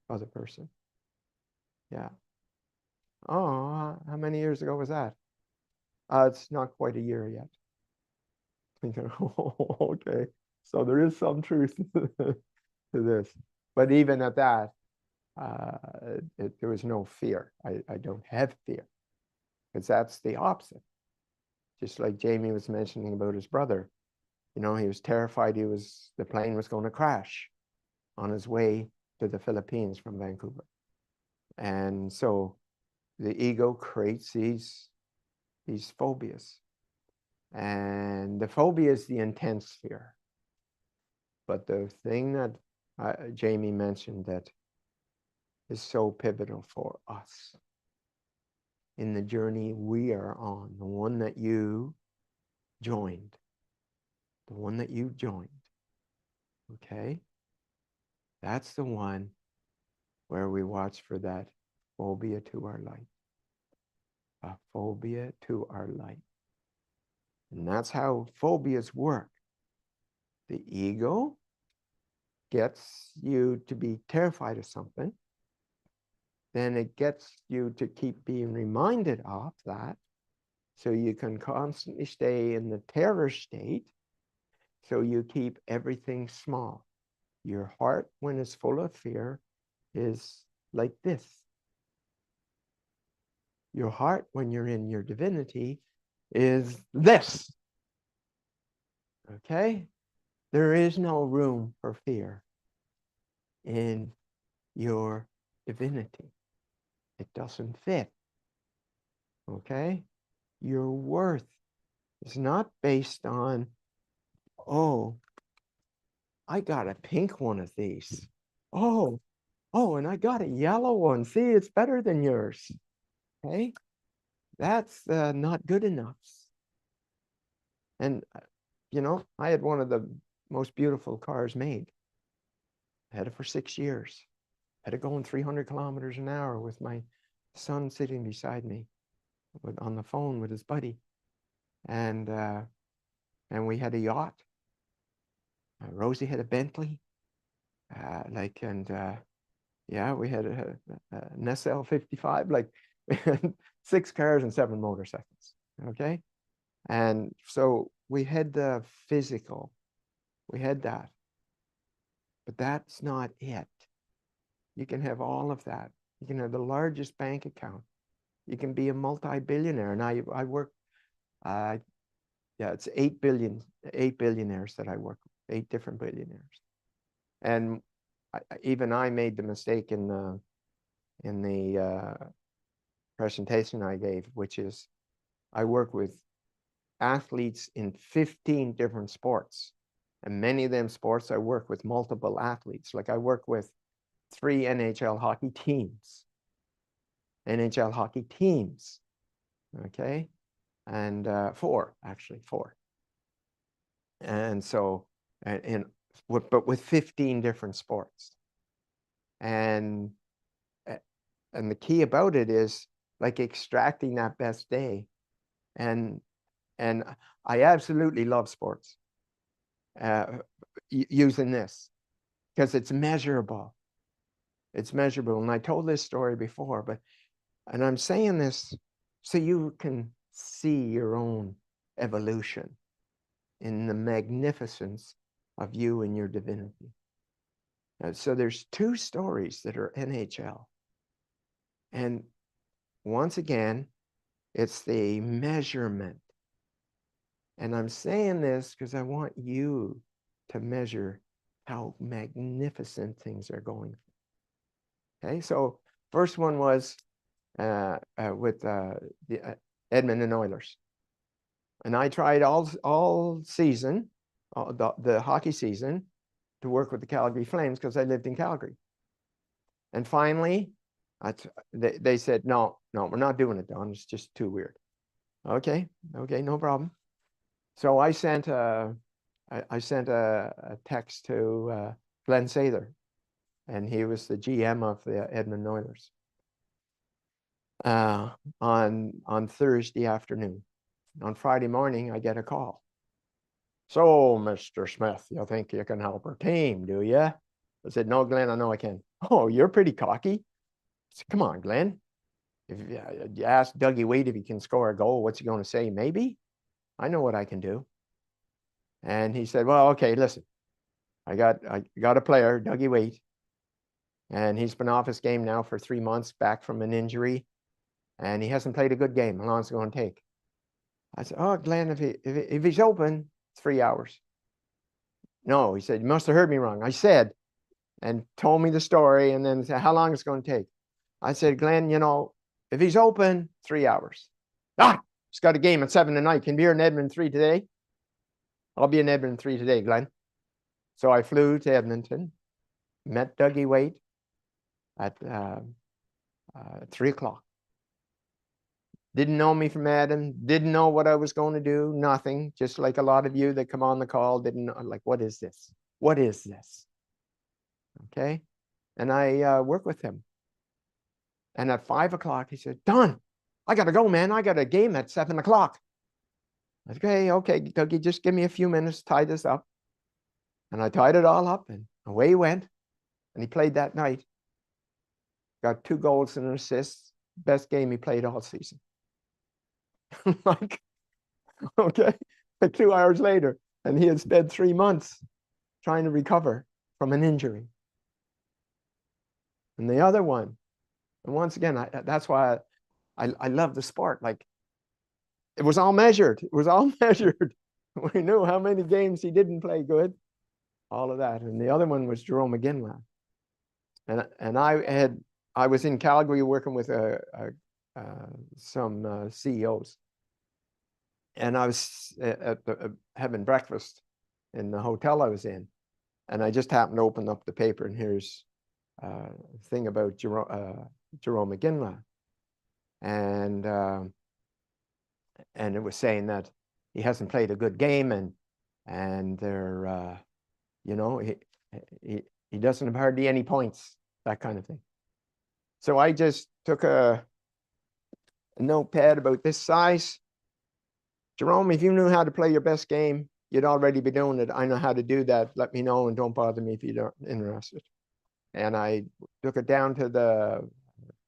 other person. Yeah. Oh, how many years ago was that? It's not quite a year yet. Thinking, oh, okay. So there is some truth to this. But even at that, there was no fear. I don't have fear, because that's the opposite. Just like Jamie was mentioning about his brother, you know, he was terrified the plane was going to crash on his way to the Philippines from Vancouver. And so the ego creates these phobias. And the phobia is the intense fear. But the thing that Jamie mentioned that is so pivotal for us in the journey we are on, the one that you joined, okay? That's the one where we watch for that phobia to our light. A phobia to our light. And that's how phobias work. The ego gets you to be terrified of something. Then it gets you to keep being reminded of that. So you can constantly stay in the terror state. So you keep everything small. Your heart, when it's full of fear, is like this. Your heart, when you're in your divinity, is this. Okay? There is no room for fear in your divinity. It doesn't fit. Okay? Your worth is not based on, oh, I got a pink one of these. Oh, and I got a yellow one. See, it's better than yours. Okay? That's not good enough. And, you know, I had one of the most beautiful cars made. I had it for 6 years. I had it going 300 kilometers an hour with my son sitting beside me on the phone with his buddy. And we had a yacht. Rosie had a Bentley. Yeah, we had an SL55, like we had 6 cars and 7 motorcycles. Okay. And so we had the physical, we had that, but that's not it. You can have all of that. You can have the largest bank account. You can be a multi-billionaire. Now I work, yeah, it's 8 billionaires that I work with, 8 different billionaires. And even I made the mistake in the presentation I gave, which is I work with athletes in 15 different sports. And many of them sports, I work with multiple athletes. Like I work with 3 NHL hockey teams. NHL hockey teams, okay? And 4, actually, 4. And so, but with 15 different sports. And the key about it is like extracting that best day. And I absolutely love sports using this because it's measurable. It's measurable. And I told this story before, and I'm saying this so you can see your own evolution in the magnificence of you and your divinity. So there's 2 stories that are NHL. And once again, it's the measurement. And I'm saying this because I want you to measure how magnificent things are going. Okay, so first one was with the Edmonton Oilers. And I tried all season, the hockey season, to work with the Calgary Flames because I lived in Calgary. And finally, they said, no, we're not doing it, Don. It's just too weird. Okay, no problem. So I sent a text to Glenn Sather, and he was the GM of the Edmonton Oilers, on Thursday afternoon. On Friday morning, I get a call. So, Mr. Smith, you think you can help our team, do you? I said, no, Glenn, I know I can. Oh, you're pretty cocky. I said, come on, Glenn. If you ask Dougie Wade if he can score a goal, what's he going to say? Maybe. I know what I can do. And he said, well, okay, listen. I got a player, Dougie Wade, and he's been off his game now for 3 months, back from an injury, and he hasn't played a good game. How long is it going to take? I said, oh, Glenn, if he's open, 3 hours. No, he said, you must have heard me wrong. I said, and told me the story, and then said, how long is it going to take? I said, Glenn, you know, if he's open, 3 hours. He's got a game at 7 tonight. Can be here in Edmonton 3 today? I'll be in Edmonton 3 today, Glenn. So I flew to Edmonton, met Dougie Wade at 3 o'clock. Didn't know me from Adam, didn't know what I was going to do, nothing. Just like a lot of you that come on the call, didn't know, like, what is this? What is this? Okay. And I work with him. And at 5 o'clock, he said, Don, I got to go, man. I got a game at 7 o'clock. I said, okay, Dougie, just give me a few minutes to tie this up. And I tied it all up, and away he went. And he played that night. Got 2 goals and an assist. Best game he played all season. Like, okay, like 2 hours later. And he had spent 3 months trying to recover from an injury. And the other one, and once again, that's why I love the sport. Like, it was all measured. It was all measured. We knew how many games he didn't play good. All of that. And the other one was Jerome McGinley. And I was in Calgary working with some CEOs. And I was having breakfast in the hotel I was in. And I just happened to open up the paper, and here's a thing about Jerome McGinley. And it was saying that he hasn't played a good game, and they're you know, he doesn't have hardly any points, that kind of thing. So I just took a notepad about this size. Jerome, if you knew how to play your best game, you'd already be doing it. I know how to do that. Let me know, and don't bother me if you're not interested. And I took it down to the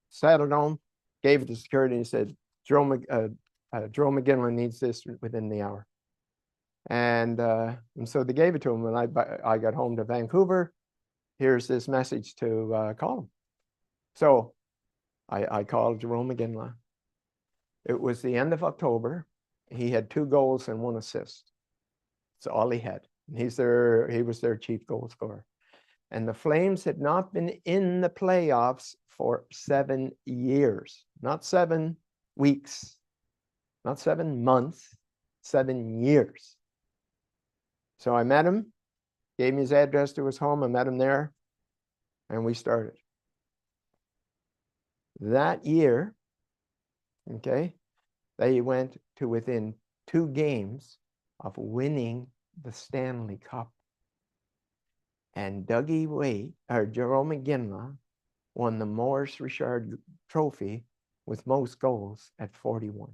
Saddle Dome, gave it to security, and said, Jerome McGinley needs this within the hour. And so they gave it to him, and I got home to Vancouver. Here's this message to call him. So I called Jerome McGinley. It was the end of October. He had 2 goals and 1 assist. That's all he had. He was their chief goal scorer. And the Flames had not been in the playoffs for 7 years, not 7 weeks, not 7 months, 7 years. So I met him, gave me his address to his home. I met him there, and we started. That year, okay, they went to within 2 games of winning the Stanley Cup. And Jerome McGinley won the Maurice Richard Trophy with most goals at 41.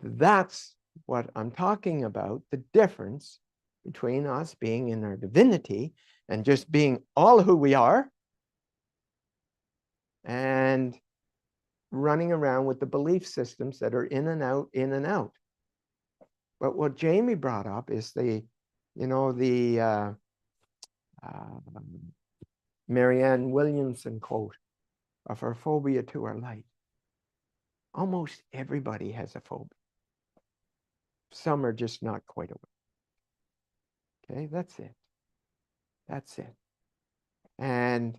That's what I'm talking about, the difference between us being in our divinity and just being all who we are, and running around with the belief systems that are in and out, in and out. But what Jamie brought up is the Marianne Williamson quote of our phobia to our light. Almost everybody has a phobia. Some are just not quite aware. Okay, that's it. That's it. And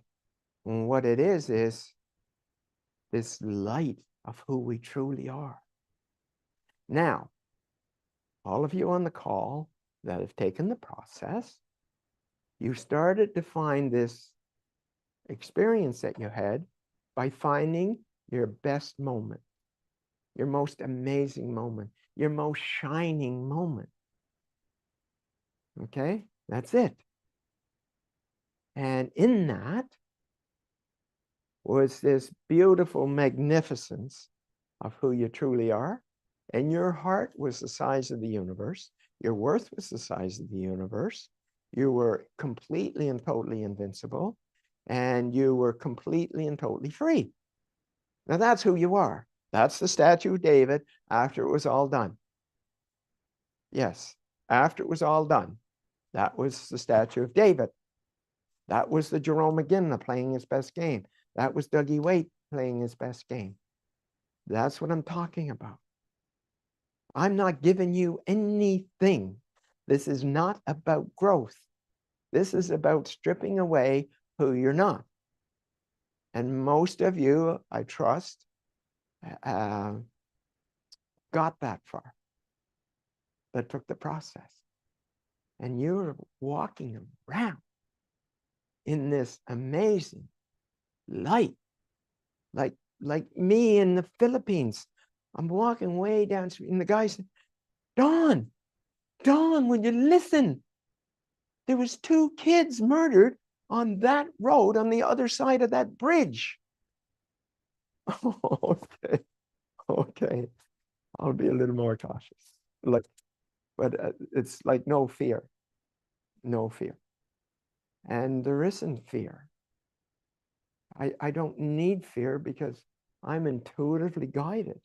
what it is this light of who we truly are. Now, all of you on the call that have taken the process, you started to find this experience that you had by finding your best moment, your most amazing moment, your most shining moment. Okay, that's it. And in that was this beautiful magnificence of who you truly are. And your heart was the size of the universe. Your worth was the size of the universe. You were completely and totally invincible. And you were completely and totally free. Now that's who you are. That's the statue of David after it was all done. Yes, after it was all done. That was the statue of David. That was the Jerome McGinley playing his best game. That was Dougie Waite playing his best game. That's what I'm talking about. I'm not giving you anything. This is not about growth. This is about stripping away who you're not. And most of you, I trust, got that far, but took the process. And you're walking around in this amazing light, like me in the Philippines. I'm walking way down street, and the guy said, Don, will you listen? There was 2 kids murdered on that road on the other side of that bridge. Okay. I'll be a little more cautious. But it's like no fear. And there isn't fear. I don't need fear because I'm intuitively guided.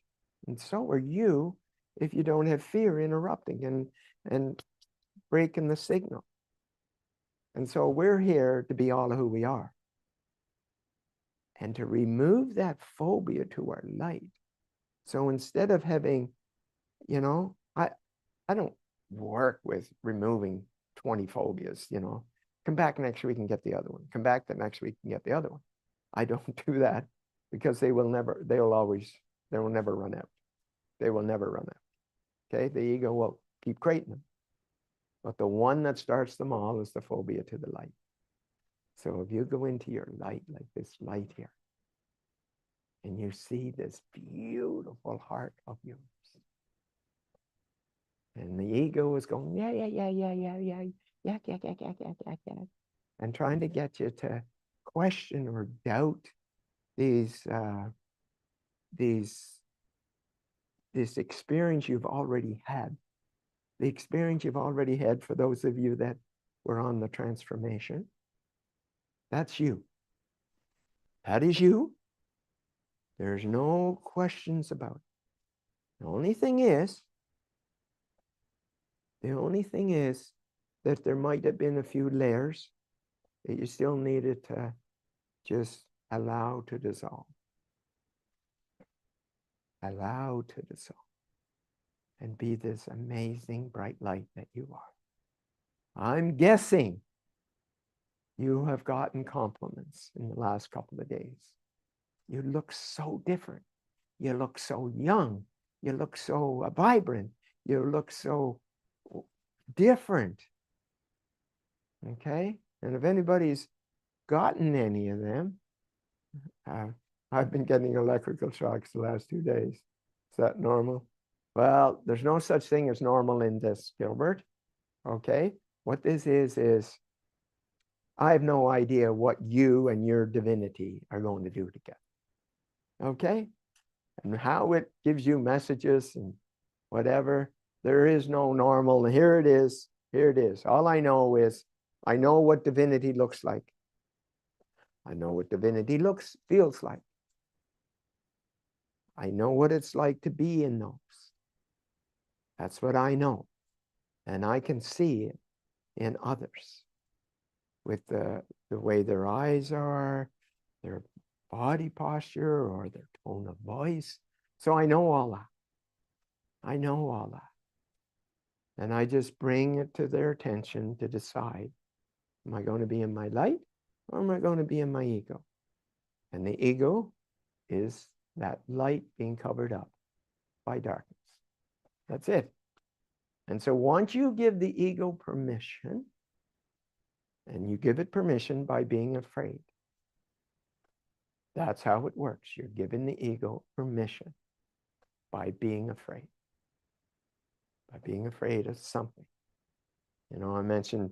And so are you if you don't have fear interrupting and breaking the signal. And so we're here to be all who we are. And to remove that phobia to our light. So instead of having, I don't work with removing 20 phobias, Come back next week and get the other one. Come back the next week and get the other one. I don't do that because they will never run out. They will never run out. Okay, the ego will keep creating them. But the one that starts them all is the phobia to the light. So if you go into your light, like this light here, and you see this beautiful heart of yours, And the ego is going, yeah, yeah, yeah, yeah, yeah, yeah, yeah, yeah, yeah, yeah, yeah, yeah, yeah, and trying to get you to question or doubt these this experience you've already had. The experience you've already had, for those of you that were on the transformation, that's you. That is you. There's no questions about it. The only thing is that there might have been a few layers that you still needed to just allow to dissolve. Allow to dissolve. And be this amazing bright light that you are. I'm guessing you have gotten compliments in the last couple of days. You look so different. You look so young. You look so vibrant. You look so different. Okay? And if anybody's gotten any of them, I've been getting electrical shocks the last 2 days. Is that normal? Well, there's no such thing as normal in this, Gilbert. Okay? What this is I have no idea what you and your divinity are going to do together. Okay? And how it gives you messages and whatever. There is no normal. Here it is. Here it is. All I know is I know what divinity looks like. I know what divinity feels like. I know what it's like to be in those. That's what I know. And I can see it in others with the way their eyes are, their body posture, or their tone of voice. So I know all that. I know all that. And I just bring it to their attention to decide, am I going to be in my light or am I going to be in my ego? And the ego is that light being covered up by darkness. That's it. And so once you give the ego permission, and you give it permission by being afraid, that's how it works. You're giving the ego permission by being afraid. By being afraid of something. You know, I mentioned,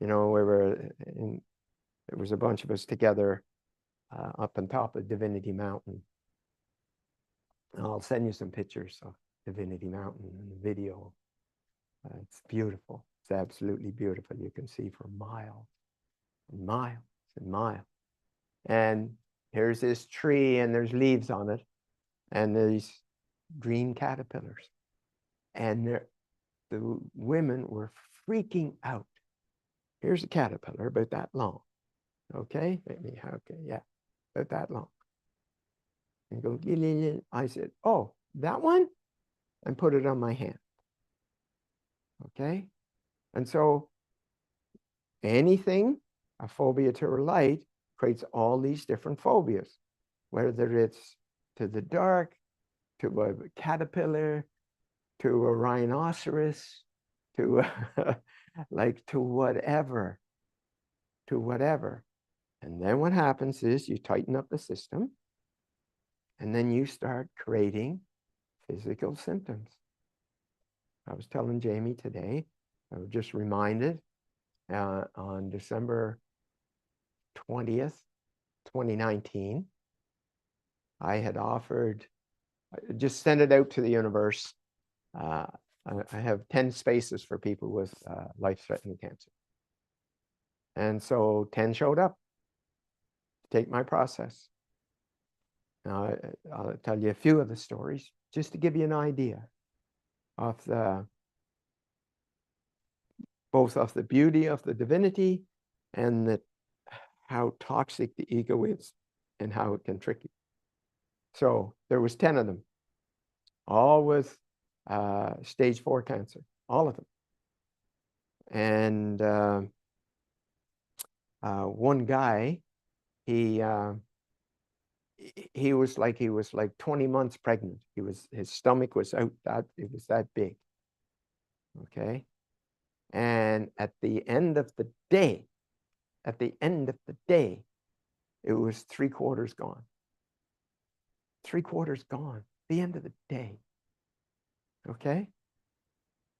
you know, there was a bunch of us together up on top of Divinity Mountain. And I'll send you some pictures of Divinity Mountain and the video. It's beautiful. It's absolutely beautiful. You can see for miles and miles and miles. And here's this tree and there's leaves on it. And these green caterpillars. And the women were freaking out. Here's a caterpillar about that long. Okay? Okay, yeah, about that long. And go, I said, oh, that one? And put it on my hand. Okay? And so anything, a phobia to light, creates all these different phobias, whether it's to the dark, to a caterpillar, to a rhinoceros, to like to whatever. And then what happens is you tighten up the system, and then you start creating physical symptoms. I was telling Jamie today, I was just reminded on December 20th, 2019, I had offered, just send it out to the universe. I have 10 spaces for people with life-threatening cancer. And so 10 showed up to take my process. Now, I'll tell you a few of the stories just to give you an idea of both of the beauty of the divinity and how toxic the ego is and how it can trick you. So there was 10 of them, all with stage 4 cancer, all of them. And one guy, he was like 20 months pregnant. His stomach was out, it was that big. Okay. And at the end of the day, it was 3/4 gone. 3/4 gone, the end of the day. Okay.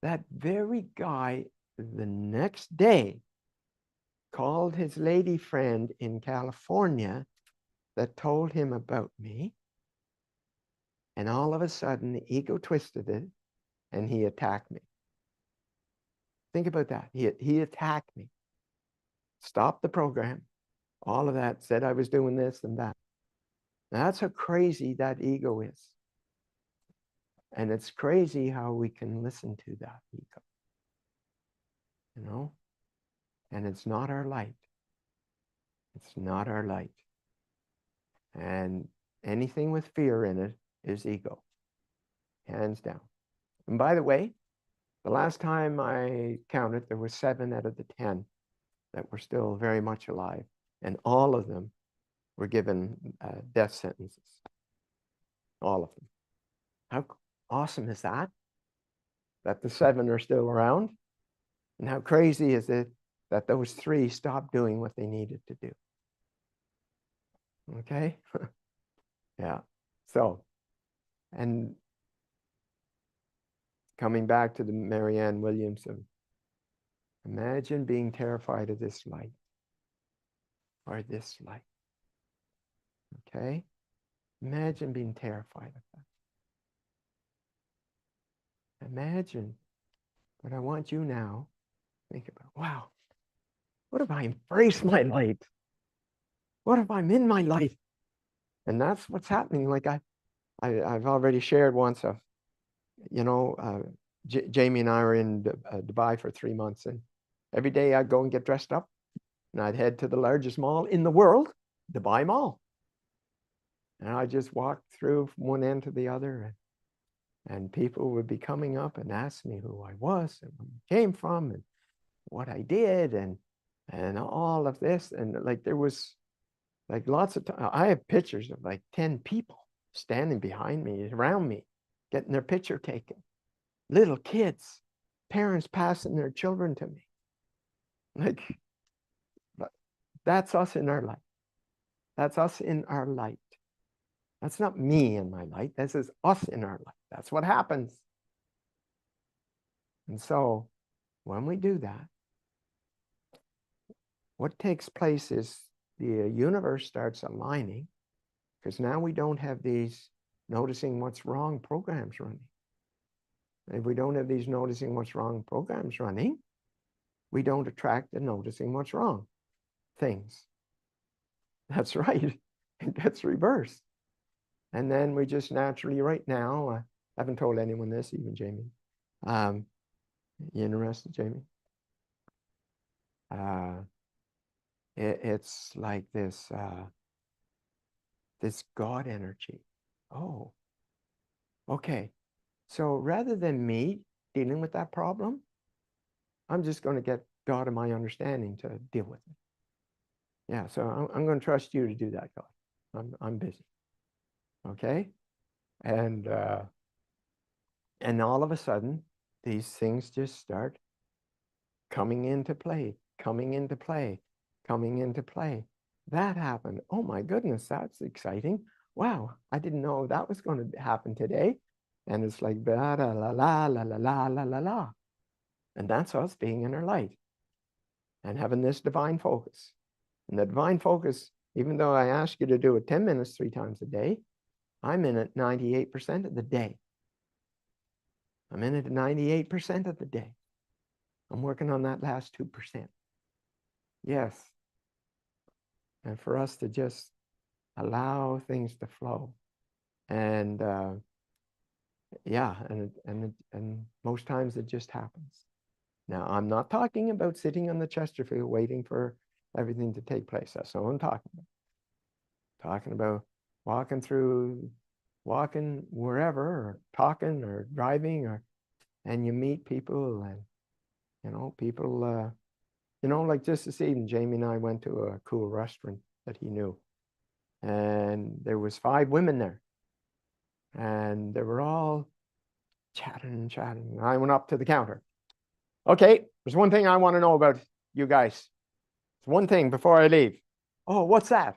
that very guy the next day called his lady friend in California that told him about me. And all of a sudden, the ego twisted it and he attacked me. Think about that. He attacked me, stopped the program, all of that, said I was doing this and that. Now, that's how crazy that ego is. And it's crazy how we can listen to that ego, you know? And it's not our light. It's not our light. And anything with fear in it is ego, hands down. And by the way, the last time I counted, there were 7 out of the 10 that were still very much alive. And all of them were given death sentences. All of them. How awesome is that? That the 7 are still around? And how crazy is it that those 3 stopped doing what they needed to do? Okay? Yeah. So, and coming back to the Marianne Williamson, imagine being terrified of this light or this light. Okay? Imagine being terrified of that. Imagine, but I want you now, think about, wow, what if I embrace my light? What if I'm in my light? And that's what's happening. Like I've already shared once of, you know, Jamie and I were in Dubai for 3 months, and every day I'd go and get dressed up and I'd head to the largest mall in the world, Dubai Mall. And I just walked through from one end to the other, and people would be coming up and ask me who I was and where I came from and what I did and all of this. And like there was like lots of time. I have pictures of like 10 people standing behind me, around me, getting their picture taken. Little kids, parents passing their children to me. Like, that's us in our light. That's us in our light. That's not me in my light. This is us in our light. That's what happens. And so when we do that, what takes place is the universe starts aligning, because now we don't have these noticing what's wrong programs running. If we don't have these noticing what's wrong programs running, we don't attract the noticing what's wrong things. That's right. It gets reversed. And then we just naturally, right now, I haven't told anyone this, even Jamie. You interested, Jamie? It's like this, this God energy. Oh, okay. So rather than me dealing with that problem, I'm just going to get God in my understanding to deal with it. Yeah, so I'm going to trust you to do that, God. I'm busy. Okay? And all of a sudden, these things just start coming into play, coming into play, coming into play. That happened. Oh my goodness, that's exciting. Wow, I didn't know that was going to happen today. And it's like, la la la la la la la la la. And that's us being in our light and having this divine focus. And the divine focus, even though I ask you to do it 10 minutes 3 times a day, I'm in it 98% of the day. I'm in it 98% of the day. I'm working on that last 2%. Yes. And for us to just allow things to flow. And yeah, and most times it just happens. Now, I'm not talking about sitting on the Chesterfield waiting for everything to take place. That's not what I'm talking about. I'm talking about walking wherever, or talking or driving, and you meet people, and, you know, people, you know, like just this evening, Jamie and I went to a cool restaurant that he knew. And there was 5 women there. And they were all chatting and chatting. And I went up to the counter. Okay, there's one thing I want to know about you guys. It's one thing before I leave. Oh, what's that?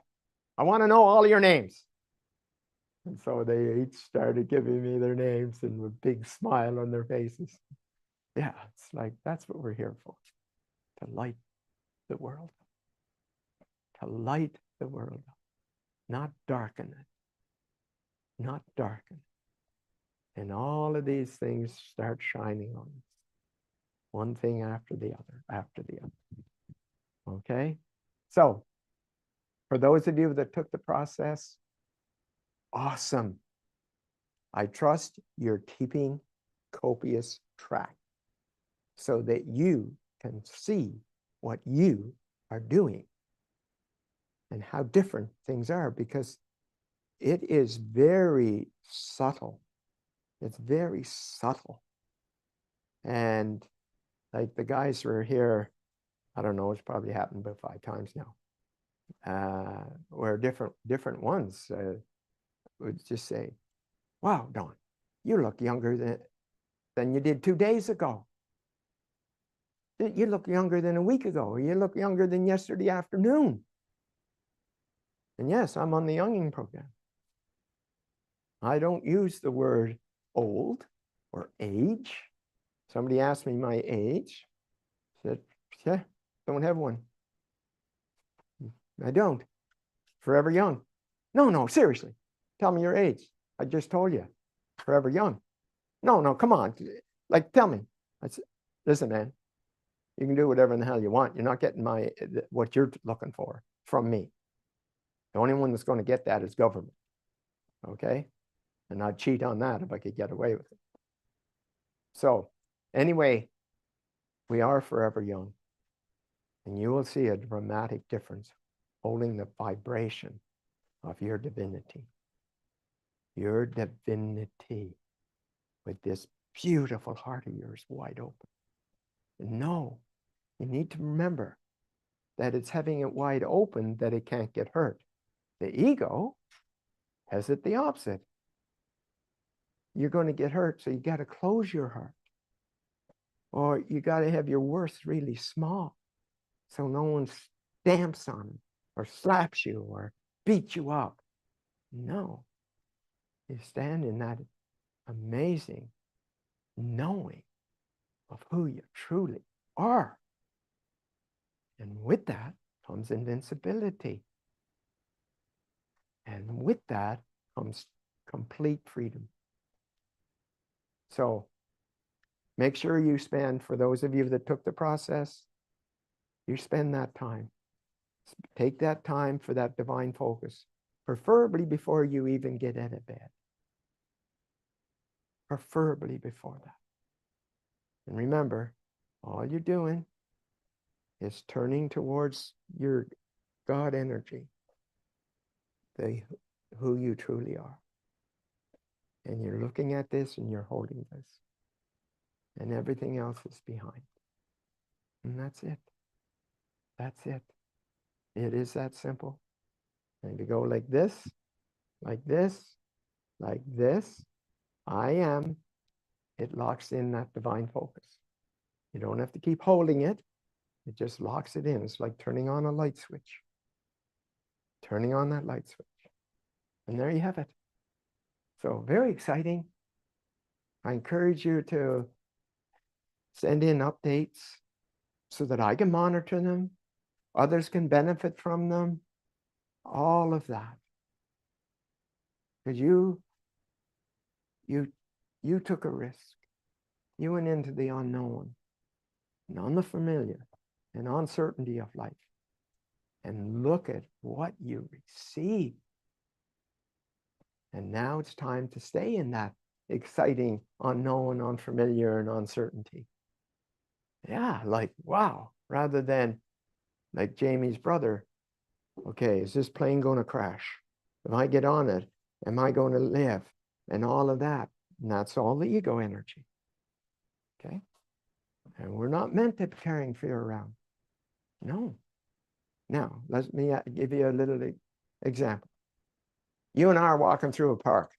I want to know all your names. And so they each started giving me their names and with a big smile on their faces. Yeah, it's like that's what we're here for, to light the world, to light the world, not darken it, not darken it. And all of these things start shining on us, one thing after the other, after the other. Okay? So, for those of you that took the process, awesome. I trust you're keeping copious track so that you can see what you are doing and how different things are, because it is very subtle. It's very subtle. And like the guys who are here, I don't know, it's probably happened about 5 times now, where different ones would just say, wow, Don, you look younger than you did 2 days ago. You look younger than a week ago, or you look younger than yesterday afternoon. And yes, I'm on the younging program. I don't use the word old or age. Somebody asked me my age. I said, yeah, don't have one. I don't. Forever young. No, seriously. Tell me your age. I just told you. Forever young. No, come on. Like, tell me. I said, listen, man, you can do whatever in the hell you want. You're not getting what you're looking for from me. The only one that's going to get that is government. Okay? And I'd cheat on that if I could get away with it. So, anyway, we are forever young. And you will see a dramatic difference holding the vibration of your divinity. Your divinity with this beautiful heart of yours wide open. And no, you need to remember that it's having it wide open that it can't get hurt. The ego has it the opposite. You're going to get hurt, so you got to close your heart. Or you got to have your worth really small so no one stamps on it or slaps you or beats you up. No. You stand in that amazing knowing of who you truly are. And with that comes invincibility. And with that comes complete freedom. So make sure you spend, for those of you that took the process, you spend that time. Take that time for that divine focus, preferably before you even get out of bed. Preferably before that. And remember, all you're doing is turning towards your God energy, who you truly are. And you're looking at this and you're holding this. And everything else is behind. And that's it. That's it. It is that simple. And to go like this, like this, like this, I am, it locks in that divine focus. You don't have to keep holding it. It just locks it in. It's like turning on a light switch. Turning on that light switch. And there you have it. So very exciting. I encourage you to send in updates so that I can monitor them. Others can benefit from them. All of that. Because you took a risk. You went into the unknown, and unfamiliar, and uncertainty of life. And look at what you received. And now it's time to stay in that exciting, unknown, unfamiliar, and uncertainty. Yeah, like, wow. Rather than like Jamie's brother, okay, is this plane going to crash? If I get on it, am I going to live? And all of that. And that's all the ego energy. Okay? And we're not meant to be carrying fear around. No. Now, let me give you a little example. You and I are walking through a park.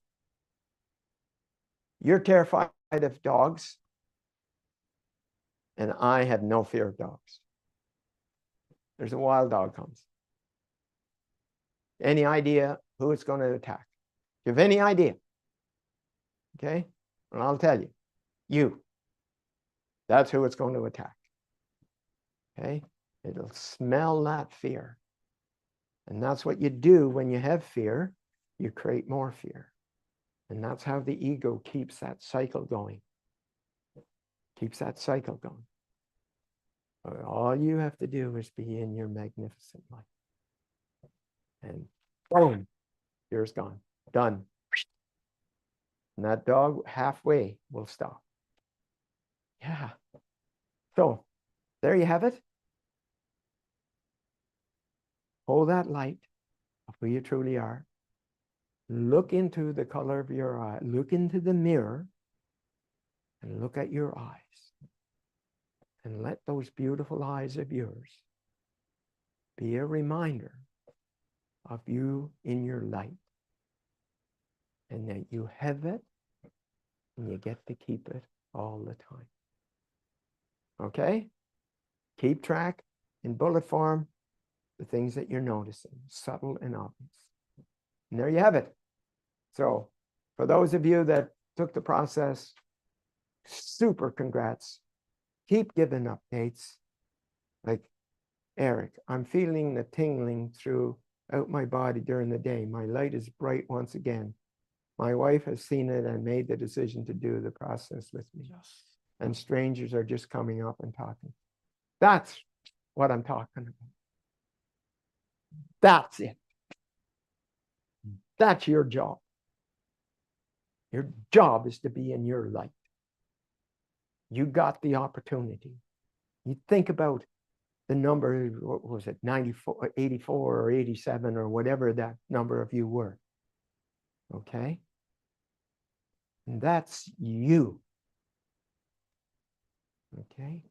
You're terrified of dogs, and I have no fear of dogs. There's a wild dog comes. Any idea who it's going to attack? Do you have any idea? Okay? And I'll tell you. You. That's who it's going to attack. Okay? It'll smell that fear. And that's what you do when you have fear. You create more fear. And that's how the ego keeps that cycle going. Keeps that cycle going. But all you have to do is be in your magnificent light. And boom, fear's gone. Done. And that dog halfway will stop. Yeah. So there you have it. Hold that light of who you truly are. Look into the color of your eye. Look into the mirror and look at your eyes. And let those beautiful eyes of yours be a reminder of you in your light. And that you have it and you get to keep it all the time. Okay? Keep track in bullet form the things that you're noticing, subtle and obvious. And there you have it. So for those of you that took the process, super congrats. Keep giving updates. Like, Eric, I'm feeling the tingling throughout my body during the day. My light is bright once again. My wife has seen it and made the decision to do the process with me. Yes. And strangers are just coming up and talking. That's what I'm talking about. That's it. That's your job. Your job is to be in your light. You got the opportunity. You think about the number, what was it, 94, 84 or 87 or whatever that number of you were. Okay? And that's you. Okay?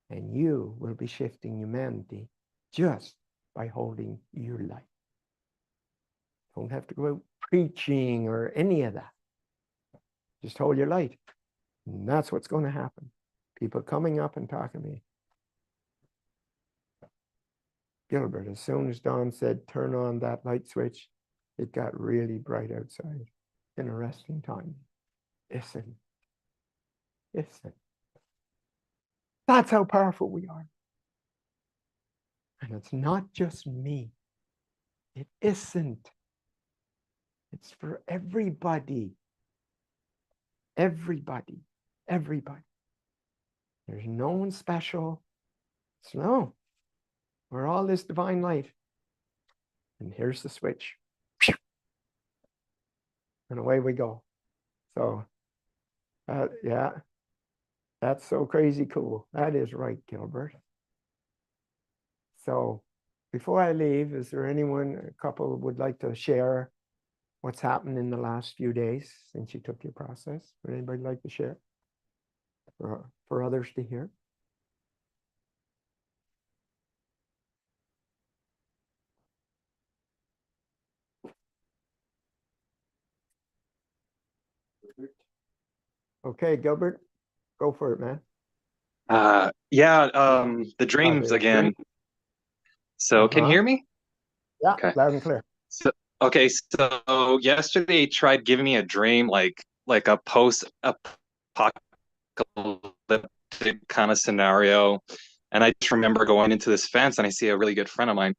And you will be shifting humanity just by holding your light. Don't have to go out preaching or any of that. Just hold your light. And that's what's going to happen. People coming up and talking to me. Gilbert, as soon as Don said, turn on that light switch, it got really bright outside. Interesting time. Listen. Listen. That's how powerful we are. And it's not just me. It isn't. It's for everybody. Everybody. Everybody. There's no one special. It's no. We're all this divine light. And here's the switch. And away we go. So, yeah, that's so crazy cool. That is right, Gilbert. So, before I leave, is there anyone, a couple would like to share what's happened in the last few days since you took your process? Would anybody like to share for others to hear? Okay, Gilbert, go for it, man. The dreams again. So can you hear me? Yeah, Okay. loud and clear. So yesterday he tried giving me a dream like a post-apocalyptic kind of scenario. And I just remember going into this fence and I see a really good friend of mine.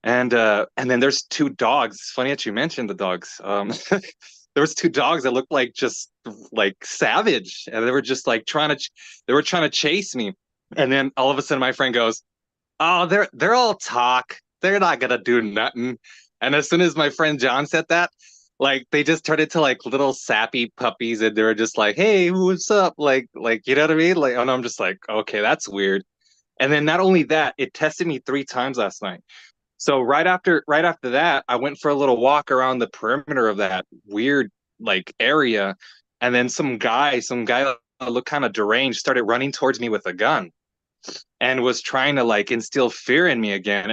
And then there's two dogs. It's funny that you mentioned the dogs. There was two dogs that looked like just like savage, and they were just like trying to chase me. And then all of a sudden, my friend goes, "Oh, they're all talk. They're not gonna do nothing." And as soon as my friend John said that, like they just turned into like little sappy puppies, and they were just like, "Hey, what's up?" Like you know what I mean? Like, and I'm just like, okay, that's weird. And then not only that, it tested me 3 times last night. So right after that, I went for a little walk around the perimeter of that weird like area, and then some guy that looked kind of deranged started running towards me with a gun and was trying to like instill fear in me again.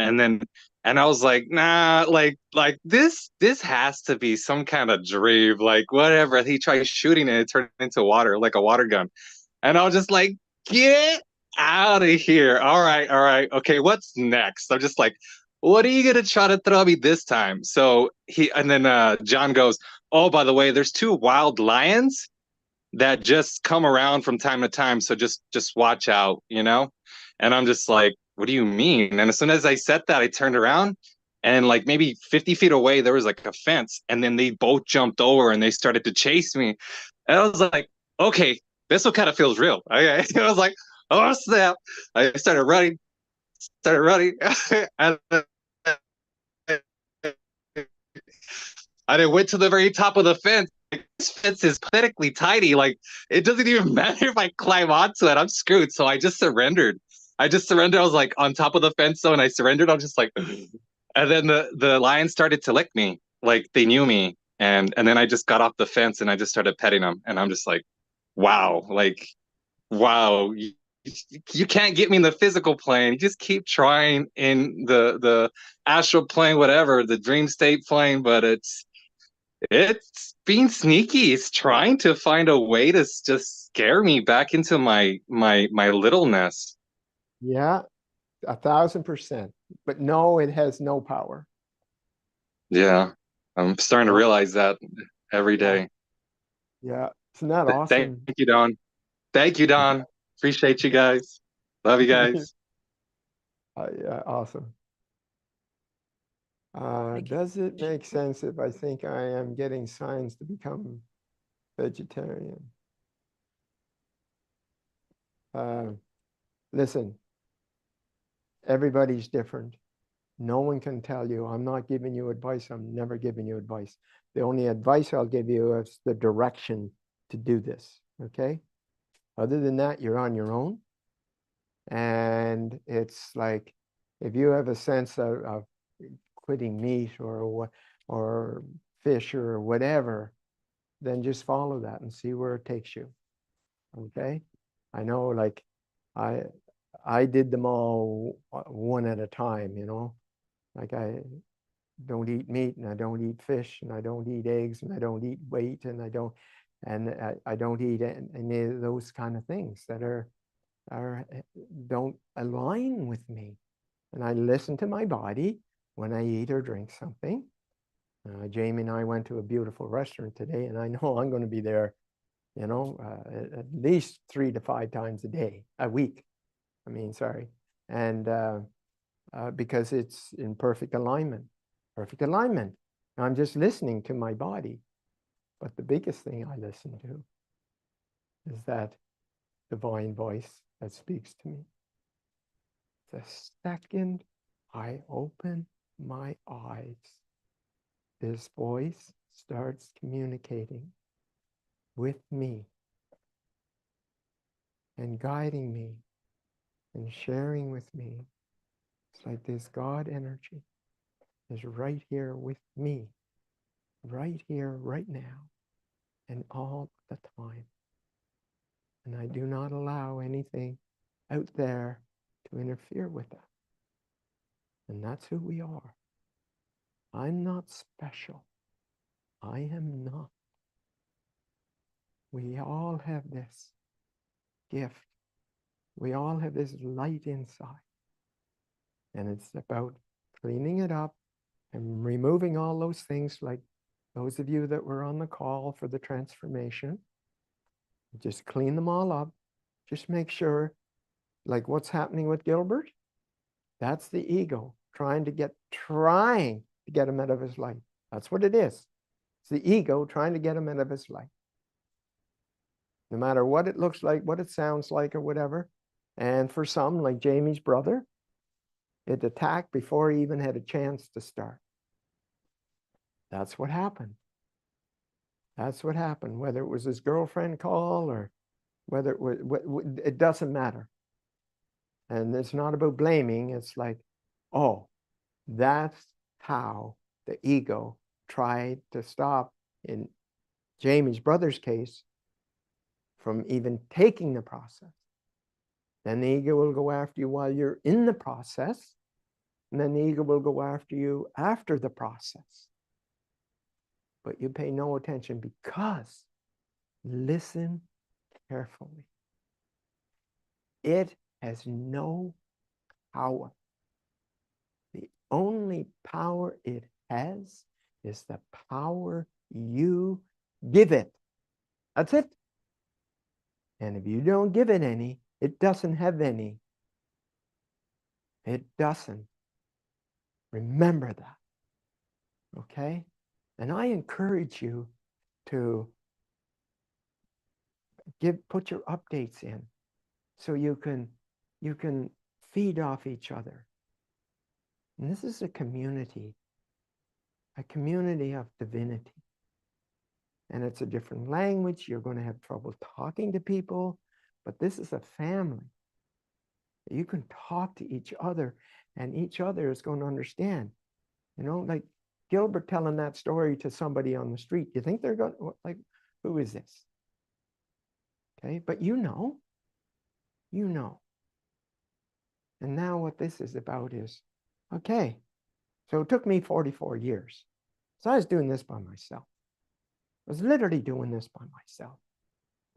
And I was like, nah, like this has to be some kind of dream, like whatever. He tried shooting and it turned into water, like a water gun. And I was just like, get out of here. All right. Okay, what's next? I'm just like, what are you gonna try to throw me this time? So John goes, oh, by the way, there's 2 wild lions that just come around from time to time. So just watch out, you know? And I'm just like, what do you mean? And as soon as I said that, I turned around and like maybe 50 feet away, there was like a fence. And then they both jumped over and they started to chase me. And I was like, okay, this one kind of feels real. I was like, oh snap. I started running, and I went to the very top of the fence. This fence is pathetically tiny. Like it doesn't even matter if I climb onto it. I'm screwed. So I just surrendered. I was like on top of the fence, so and I surrendered. I was just like, and then the lion started to lick me. Like they knew me, and then I just got off the fence and I just started petting them. And I'm just like, wow, like wow. You can't get me in the physical plane. You just keep trying in the astral plane, whatever, the dream state plane, but it's being sneaky. It's trying to find a way to just scare me back into my littleness. Yeah, 1,000%. But no, it has no power. Yeah, I'm starting to realize that every day. Yeah. Isn't that Thank awesome? you, Don. Thank you, Don. Appreciate you guys. Love you guys. Yeah, awesome. Does it make sense if I think I am getting signs to become vegetarian? Listen, everybody's different. No one can tell you. I'm not giving you advice. I'm never giving you advice. The only advice I'll give you is the direction to do this. Okay? Other than that, you're on your own. And it's like, if you have a sense of quitting meat or fish or whatever, then just follow that and see where it takes you. Okay? I know, like, I did them all one at a time, you know. Like I don't eat meat and I don't eat fish and I don't eat eggs and I don't eat wheat and I don't eat any of those kind of things that don't align with me. And I listen to my body when I eat or drink something. Jamie and I went to a beautiful restaurant today, and I know I'm going to be there, you know, at least 3 to 5 times a week. I mean, sorry. And because it's in perfect alignment. I'm just listening to my body. But the biggest thing I listen to is that divine voice that speaks to me. The second I open my eyes, this voice starts communicating with me and guiding me and sharing with me. It's like this God energy is right here with me, right here, right now, and all the time. And I do not allow anything out there to interfere with that. And that's who we are. I'm not special. I am not. We all have this gift. We all have this light inside. And it's about cleaning it up and removing all those things, like those of you that were on the call for the transformation. Just clean them all up. Just make sure, like what's happening with Gilbert, that's the ego trying to get him out of his life. That's what it is. It's the ego trying to get him out of his life. No matter what it looks like, what it sounds like, or whatever. And for some, like Jamie's brother, it attacked before he even had a chance to start. That's what happened. That's what happened. Whether it was his girlfriend call or whether it was, it doesn't matter. And it's not about blaming. It's like, oh, that's how the ego tried to stop, in Jamie's brother's case, from even taking the process. Then the ego will go after you while you're in the process. And then the ego will go after you after the process. But you pay no attention because listen carefully. It has no power. The only power it has is the power you give it. That's it. And if you don't give it any, it doesn't have any. It doesn't. Remember that. Okay? And I encourage you to put your updates in so you can feed off each other. And this is a community of divinity. And it's a different language. You're going to have trouble talking to people, but this is a family. You can talk to each other, and each other is going to understand. You know, like Gilbert telling that story to somebody on the street. You think they're going, like, who is this? Okay, but you know. And now what this is about is, okay, so it took me 44 years. So I was doing this by myself. I was literally doing this by myself.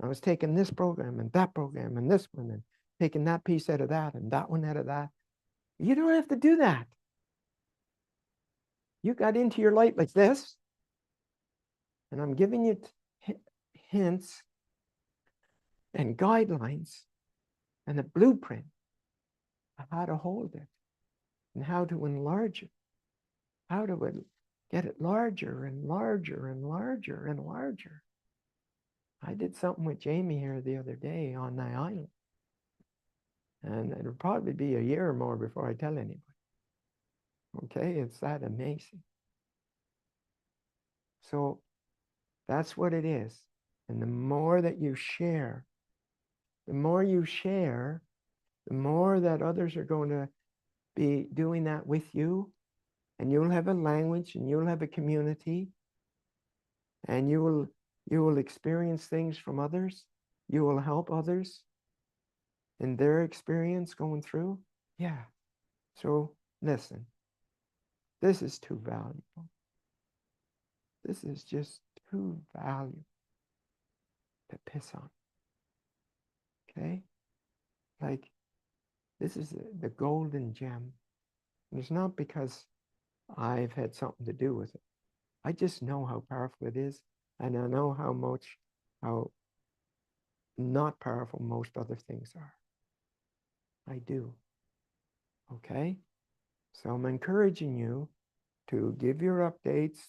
I was taking this program and that program and this one and taking that piece out of that and that one out of that. You don't have to do that. You got into your light like this, and I'm giving you hints and guidelines and a blueprint of how to hold it and how to enlarge it, how to get it larger and larger and larger and larger. I did something with Jamie here the other day on the island, and it'll probably be a year or more before I tell anybody. Okay, it's that amazing. So that's what it is. And the more that you share, the more that others are going to be doing that with you, and you'll have a language and you'll have a community, and you will experience things from others. You will help others in their experience going through. Yeah. So listen, this is too valuable. This is just too valuable to piss on. Okay? Like, this is the golden gem. And it's not because I've had something to do with it. I just know how powerful it is, and I know how not powerful most other things are. I do. Okay? So I'm encouraging you to give your updates,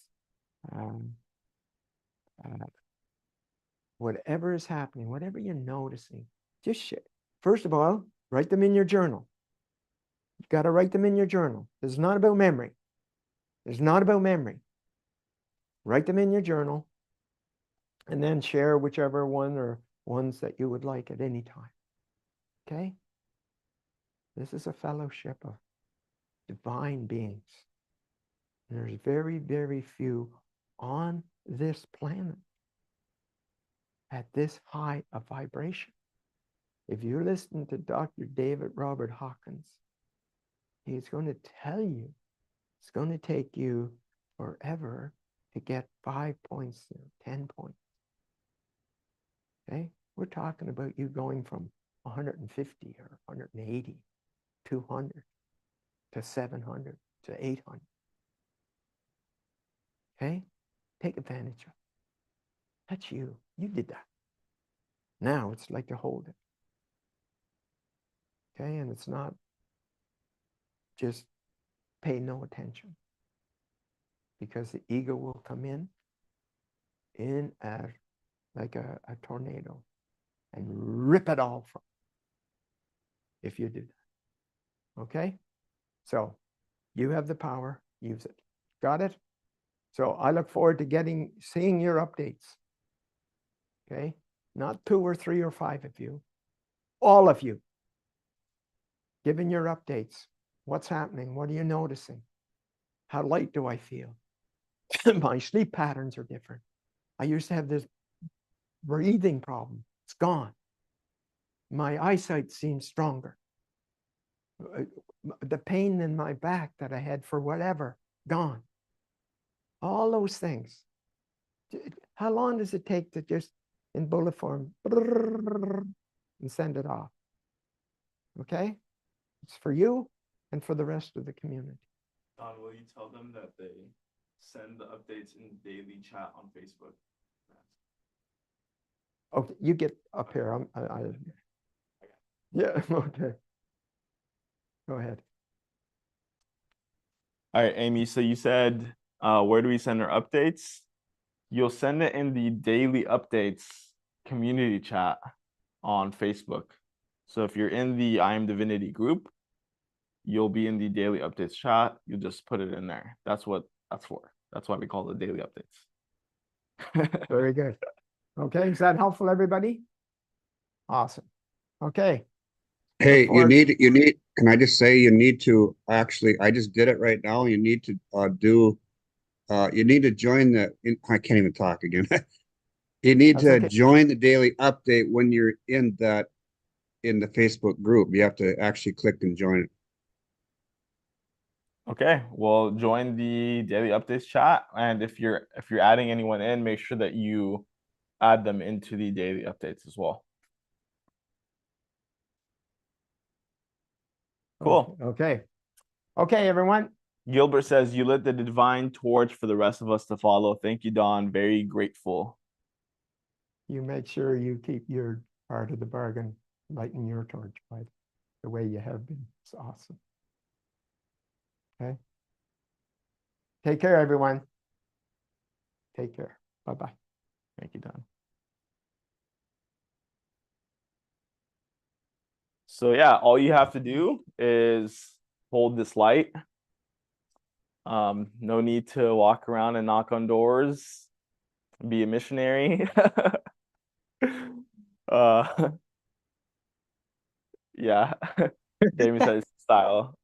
whatever is happening, whatever you're noticing, just share. First of all, write them in your journal. You've got to write them in your journal. This is not about memory. It's not about memory. Write them in your journal, and then share whichever one or ones that you would like at any time. Okay? This is a fellowship of divine beings. And there's very, very few on this planet at this high of vibration. If you listen to Dr. David Robert Hawkins, he's going to tell you it's going to take you forever to get 5 points there, 10 points. Okay? We're talking about you going from 150 or 180, 200 to 700 to 800. Okay? Take advantage of it. That's you. You did that. Now it's like to hold it. Okay? And it's not just pay no attention, because the ego will come in like a tornado and rip it all from if you do that. Okay? So you have the power, use it. Got it? So I look forward to seeing your updates. Okay? Not 2 or 3 or 5 of you. All of you. Giving your updates. What's happening? What are you noticing? How light do I feel? My sleep patterns are different. I used to have this breathing problem. It's gone. My eyesight seems stronger. The pain in my back that I had for whatever, gone. All those things. How long does it take to just, in bullet form, and send it off? Okay? It's for you and for the rest of the community. Don, will you tell them that they send the updates in daily chat on Facebook? Okay, you get up here. Yeah, okay. Go ahead. All right, Amy. So you said, where do we send our updates? You'll send it in the daily updates community chat on Facebook. So if you're in the I Am Divinity group, you'll be in the daily updates chat. You'll just put it in there. That's what that's for. That's why we call it daily updates. Very good. Okay, is that helpful, everybody? Awesome. Okay. Hey, you need, can I just say you need to actually, I just did it right now. You need to you need to join I can't even talk again. You need That's to okay. join the daily update when you're in the Facebook group. You have to actually click and join it. Okay, well, join the daily updates chat, and if you're adding anyone in, make sure that you add them into the daily updates as well. Cool. Okay. Okay, everyone. Gilbert says you lit the divine torch for the rest of us to follow. Thank you, Don. Very grateful. You make sure you keep your part of the bargain, lighting your torch by the way you have been. It's awesome. Okay. Take care, everyone. Take care. Bye-bye. Thank you, Don. So yeah, all you have to do is hold this light. No need to walk around and knock on doors, be a missionary. Yeah, Damien says style.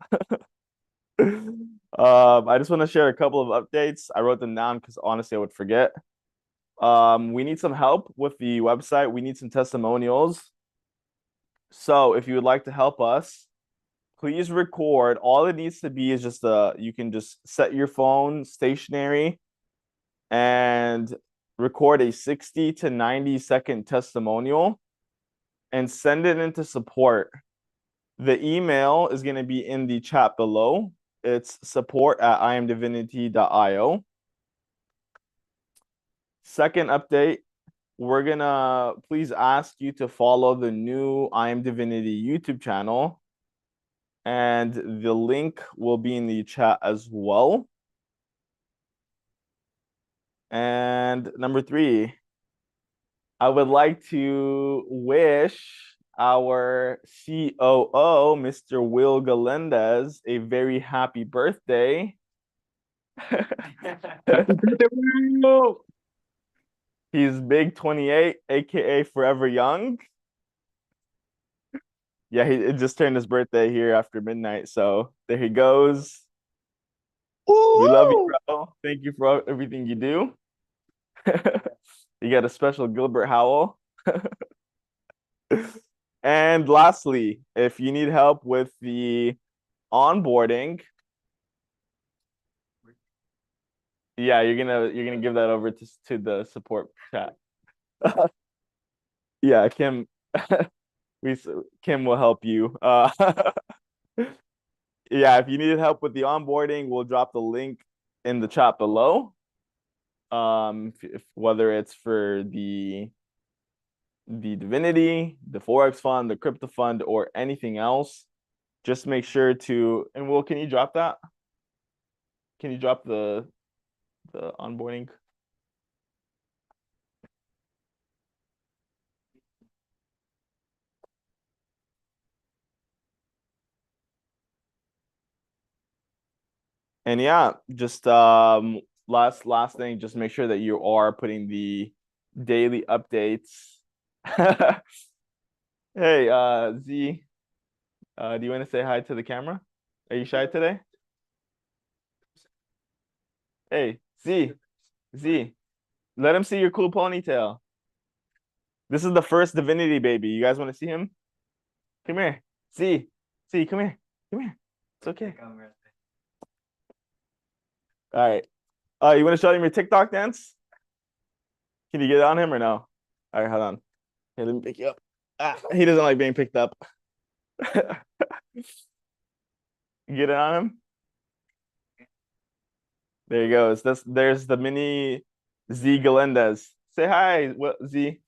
I just want to share a couple of updates. I wrote them down because honestly I would forget. We need some help with the website. We need some testimonials. So if you would like to help us, please record. All it needs to be is just you can just set your phone stationary and record a 60 to 90-second testimonial and send it into support. The email is going to be in the chat below. It's support@iamdivinity.io. Second update, we're going to please ask you to follow the new I Am Divinity YouTube channel. And the link will be in the chat as well. And number 3, I would like to wish our COO, Mr. Will Galendez, a very happy birthday. He's big 28, aka Forever Young. Yeah, he just turned his birthday here after midnight, so there he goes. We love you, bro. Thank you for everything you do. You got a special Gilbert Howell. And lastly, if you need help with the onboarding, yeah, you're gonna give that over to the support chat. Yeah, Kim Kim will help you. Yeah, if you needed help with the onboarding, we'll drop the link in the chat below. Whether it's for the divinity, the Forex fund, the crypto fund, or anything else, just make sure to, and Will, can you drop that? Can you drop the onboarding? And yeah, just last thing, just make sure that you are putting the daily updates. Hey, Z, do you want to say hi to the camera? Are you shy today? Hey, Z, let him see your cool ponytail. This is the first divinity baby. You guys want to see him? Come here. Z, come here. Come here. It's okay. All right. You want to show him your TikTok dance? Can you get it on him or no? All right, hold on. Here, let me pick you up. He doesn't like being picked up. Get it on him. There he goes. There's the mini Z Galendez. Say hi, Z.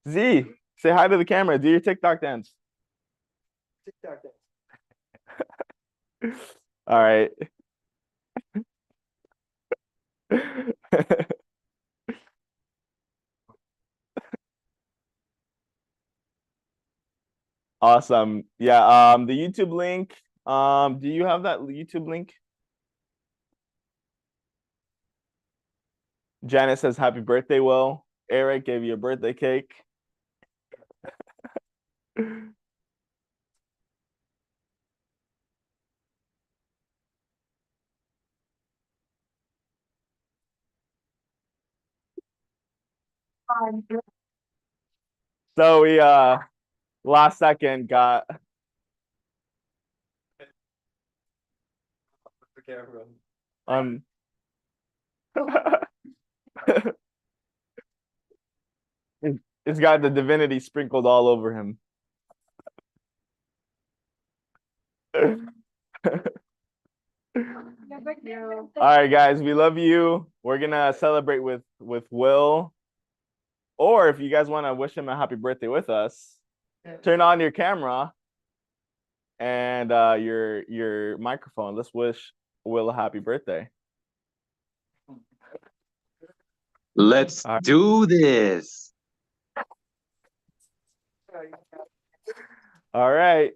Z, say hi to the camera. Do your TikTok dance. TikTok dance. All right. Awesome. Yeah, the YouTube link. Do you have that YouTube link? Janet says happy birthday, Will. Eric gave you a birthday cake. So we last second got it's got the divinity sprinkled all over him. All right, guys, we love you. We're gonna celebrate with Will, or if you guys want to wish him a happy birthday with us, turn on your camera and your microphone. Let's wish Will a happy birthday. Let's do this. All right.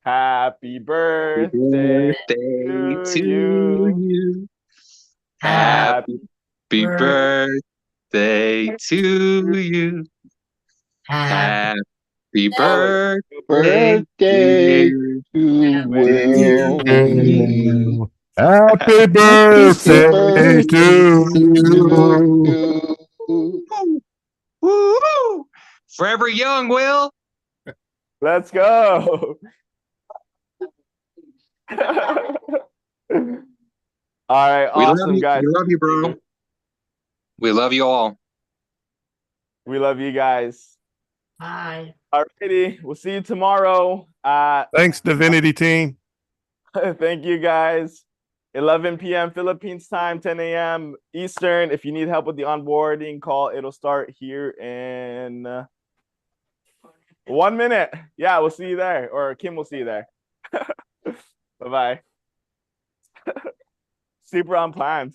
Happy birthday to you. Happy birthday to you. Happy birthday to Will. Happy birthday to you. Woo! Forever young, Will. Let's go. All right, awesome, guys. We love you, bro. We love you all. We love you guys. Bye. All righty, we'll see you tomorrow. Thanks, Divinity team. Thank you, guys. 11 p.m. Philippines time, 10 a.m. Eastern. If you need help with the onboarding call, it'll start here in 1 minute. Yeah, we'll see you there, or Kim will see you there. Bye-bye. Super unplanned.